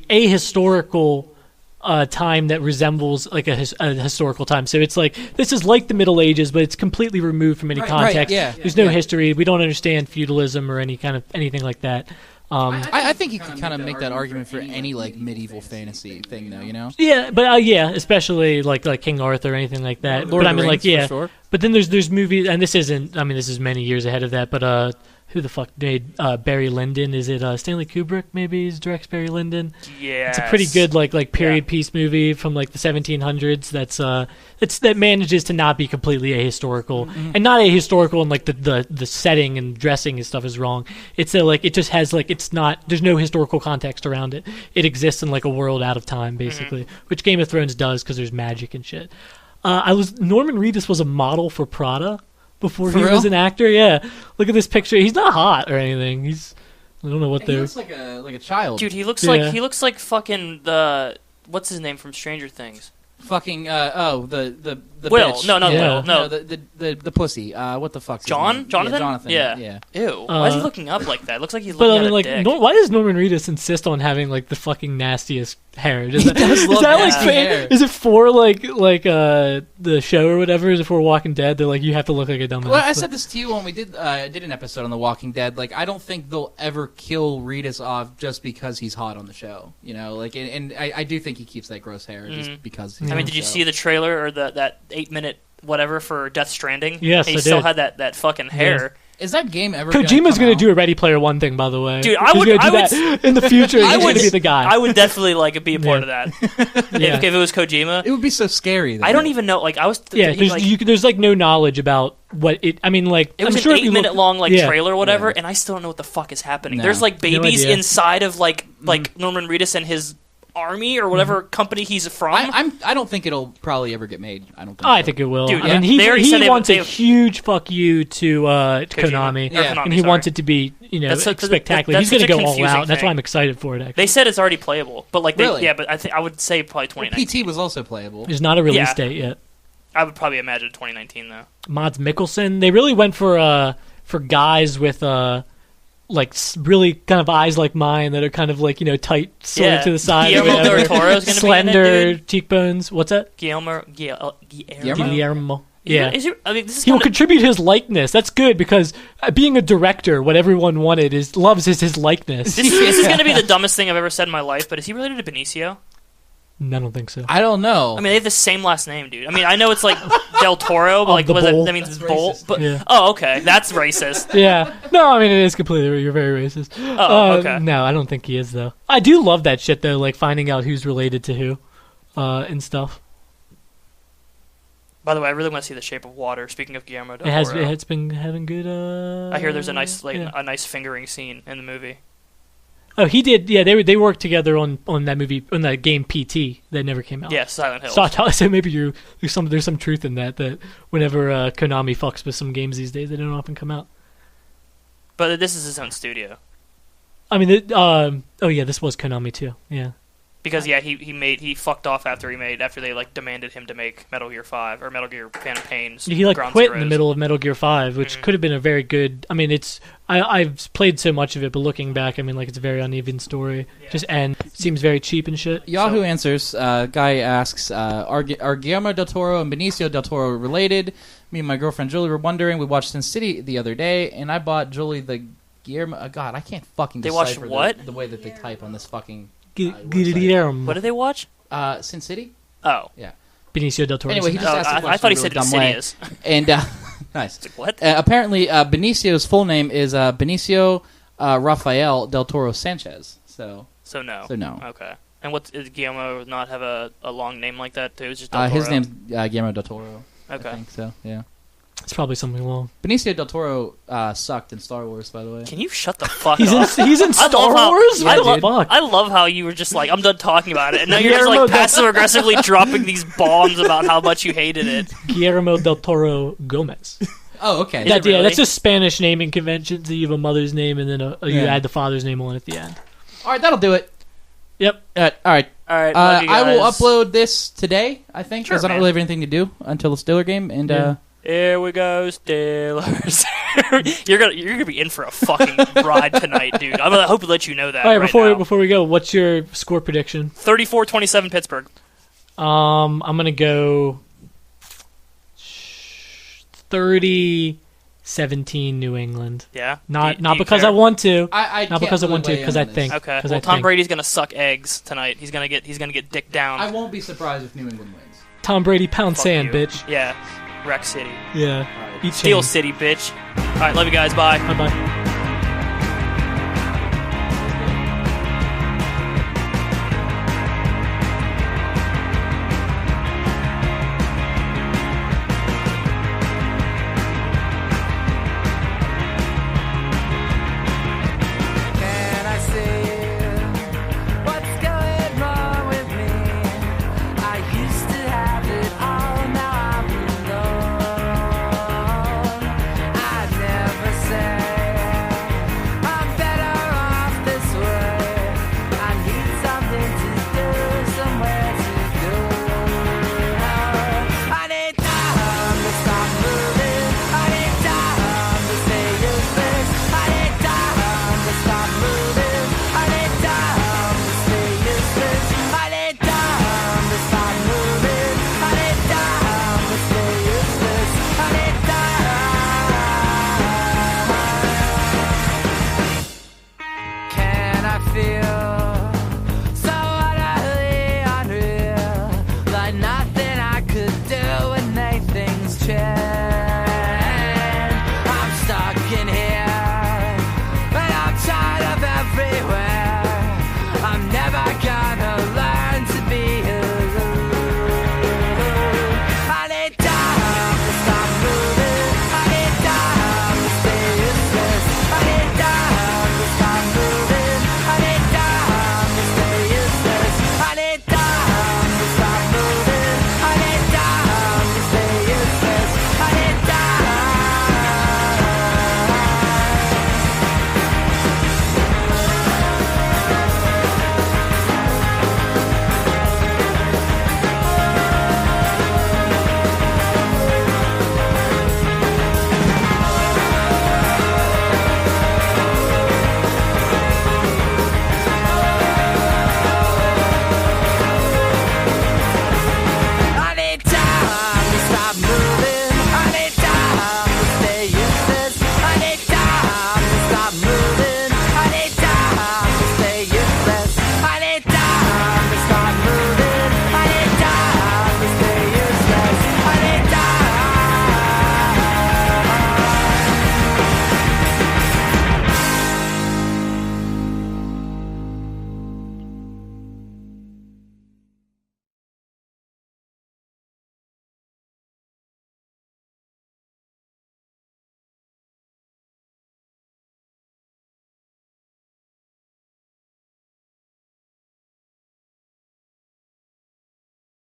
historical a time that resembles like a historical time. So it's like this is like the Middle Ages, but it's completely removed from any context. Right, yeah. There's no history. We don't understand feudalism or anything like that. I think you can kind of make that argument for any like medieval fantasy thing, though. You know? Yeah, but especially like King Arthur or anything like that. Lord but of the Rings, for sure. But then there's movies, and this isn't. I mean, this is many years ahead of that. But who the fuck made Barry Lyndon? Is it Stanley Kubrick? Maybe he's directs Barry Lyndon. Yeah, it's a pretty good like period piece movie from like the 1700s. That manages to not be completely ahistorical, and not ahistorical in like the setting and dressing and stuff is wrong. It's it just has like it's not. There's no historical context around it. It exists in like a world out of time, basically, which Game of Thrones does because there's magic and shit. Norman Reedus was a model for Prada before he was an actor. Yeah, look at this picture. He's not hot or anything. I don't know what they're. He looks like a child. Dude, he looks like fucking the what's his name from Stranger Things. Fucking the Will. bitch. No. The pussy. What the fuck's John? his name? Jonathan? Yeah, Jonathan. Yeah. Ew. Why is he looking up like that? Looks like he's But looking I mean, at a dick. why does Norman Reedus insist on having like the fucking nastiest hair? He does love nasty hair. Is it for like the show or whatever? Is it for Walking Dead? They're like you have to look like a dumbass. Well, I said this to you when we did an episode on The Walking Dead. Like, I don't think they'll ever kill Reedus off just because he's hot on the show. You know, like, and I do think he keeps that gross hair just because. He's I mean, on did the you show. see the trailer or that 8-minute whatever for Death Stranding? Yes, he I still did. had that fucking hair. Is that game ever? Kojima's going to do a Ready Player One thing, by the way. Dude, He's gonna do that in the future. He's going to be the guy. I would definitely be a part of that. Yeah. If it was Kojima, It would be so scary. Though. I don't even know. Like I was, there's like no knowledge about what it. I mean, like it was I'm an sure 8-minute long yeah. trailer or whatever, Yeah. and I still don't know what the fuck is happening. No. There's like babies idea. inside of like Norman Reedus and his army or whatever company he's from. I don't think it'll probably ever get made. I don't think. I so. think it will. Dude, I mean, yeah. They already said he they- wants a they- huge fuck you to Konami, Yeah. and he wants it to be That's such- spectacular. that's He's going to such a go all confusing out. That's why thing. I'm excited for it. Actually, They said it's already playable, but Really? but I would say probably 2019. PT was also playable. there's not a release Yeah. date yet. I would probably imagine 2019 though. Mads Mikkelsen. They really went for guys with really kind of eyes like mine that are kind of like tight sort of to the side. or Guillermo whatever. del Toro's gonna slender be in it, dude. cheekbones. What's that? Guillermo. Guillermo. Yeah. Is it, I mean, this is He will kinda- contribute his likeness. That's good because being a director, what everyone wanted loves his likeness. This is going to be the dumbest thing I've ever said in my life, but is he related to Benicio? I don't think so. I don't know. I mean, they have the same last name, dude. I mean, I know it's like Del Toro, but like, the bull. that means it's Bolt. But Yeah. oh, okay, that's racist. Yeah. No, I mean it is completely. You're very racist. Oh, okay. No, I don't think he is though. I do love that shit though, like finding out who's related to who, and stuff. By the way, I really want to see The Shape of Water. Speaking of Guillermo del Toro, It's been having good. I hear there's a nice yeah. a nice fingering scene in the movie. Oh, he did. Yeah, they worked together on that movie on that game PT that never came out. Yeah, Silent Hill. So maybe there's some truth in that whenever Konami fucks with some games these days, they don't often come out. But this is his own studio. I mean, this was Konami too. Yeah. Because he fucked off after they like demanded him to make Metal Gear 5 or Metal Gear Phantom Pain's. He like Ground quit in the Zeroes. middle of Metal Gear 5, which could have been a very good. I mean, I've played so much of it, but looking back, I mean, like it's a very uneven story. Just seems very cheap and shit. Yahoo answers. Guy asks, are Guillermo del Toro and Benicio del Toro related? Me and my girlfriend Julie were wondering. We watched Sin City the other day, and I bought Julie the Guillermo. God, I can't fucking. They watched decipher what? The way that they type on this fucking. Guillermo. What did they watch? Sin City. Oh, Yeah. Benicio del Toro. Anyway, he just asked a question I thought he in a said really dumb way. Insidious. And nice. Like, what? Apparently, Benicio's full name is Benicio Rafael del Toro Sanchez. So No. no. Okay. And does Guillermo not have a long name like that too? It's just Del Toro? His name's Guillermo del Toro. Okay. I think so. Yeah. It's probably something long. Benicio del Toro sucked in Star Wars, by the way. Can you shut the fuck He's up? in I Star love how- Wars. I, What the love, fuck? I love how you were just like, I'm done talking about it, and now you're just Guillermo like del- passive aggressively dropping these bombs about how much you hated it. Guillermo del Toro Gomez. Oh, okay. Is it Yeah, really? that's just Spanish naming conventions. You have a mother's name and then you Yeah. add the father's name on at the end. All right, that'll do it. Yep. All right. All right, love you I will guys. upload this today, I think, Sure, because I don't man. really have anything to do until the Steeler game. And Here we go, Steelers. you're gonna be in for a fucking ride tonight, dude. I hope to let you know that. All right, now. before we go, what's your score prediction? 34-27 Pittsburgh. I'm gonna go 30-17 New England. Yeah. Not Do you because care? I want to. I Not because I want to, because I think. Okay. Because Well, I Tom think. Brady's gonna suck eggs tonight. He's gonna get dicked down. I won't be surprised if New England wins. Tom Brady pound Fuck sand, you. bitch. Yeah. Wreck City. Yeah. Eat Steel chain. City, bitch. All right, love you guys. Bye. Bye bye.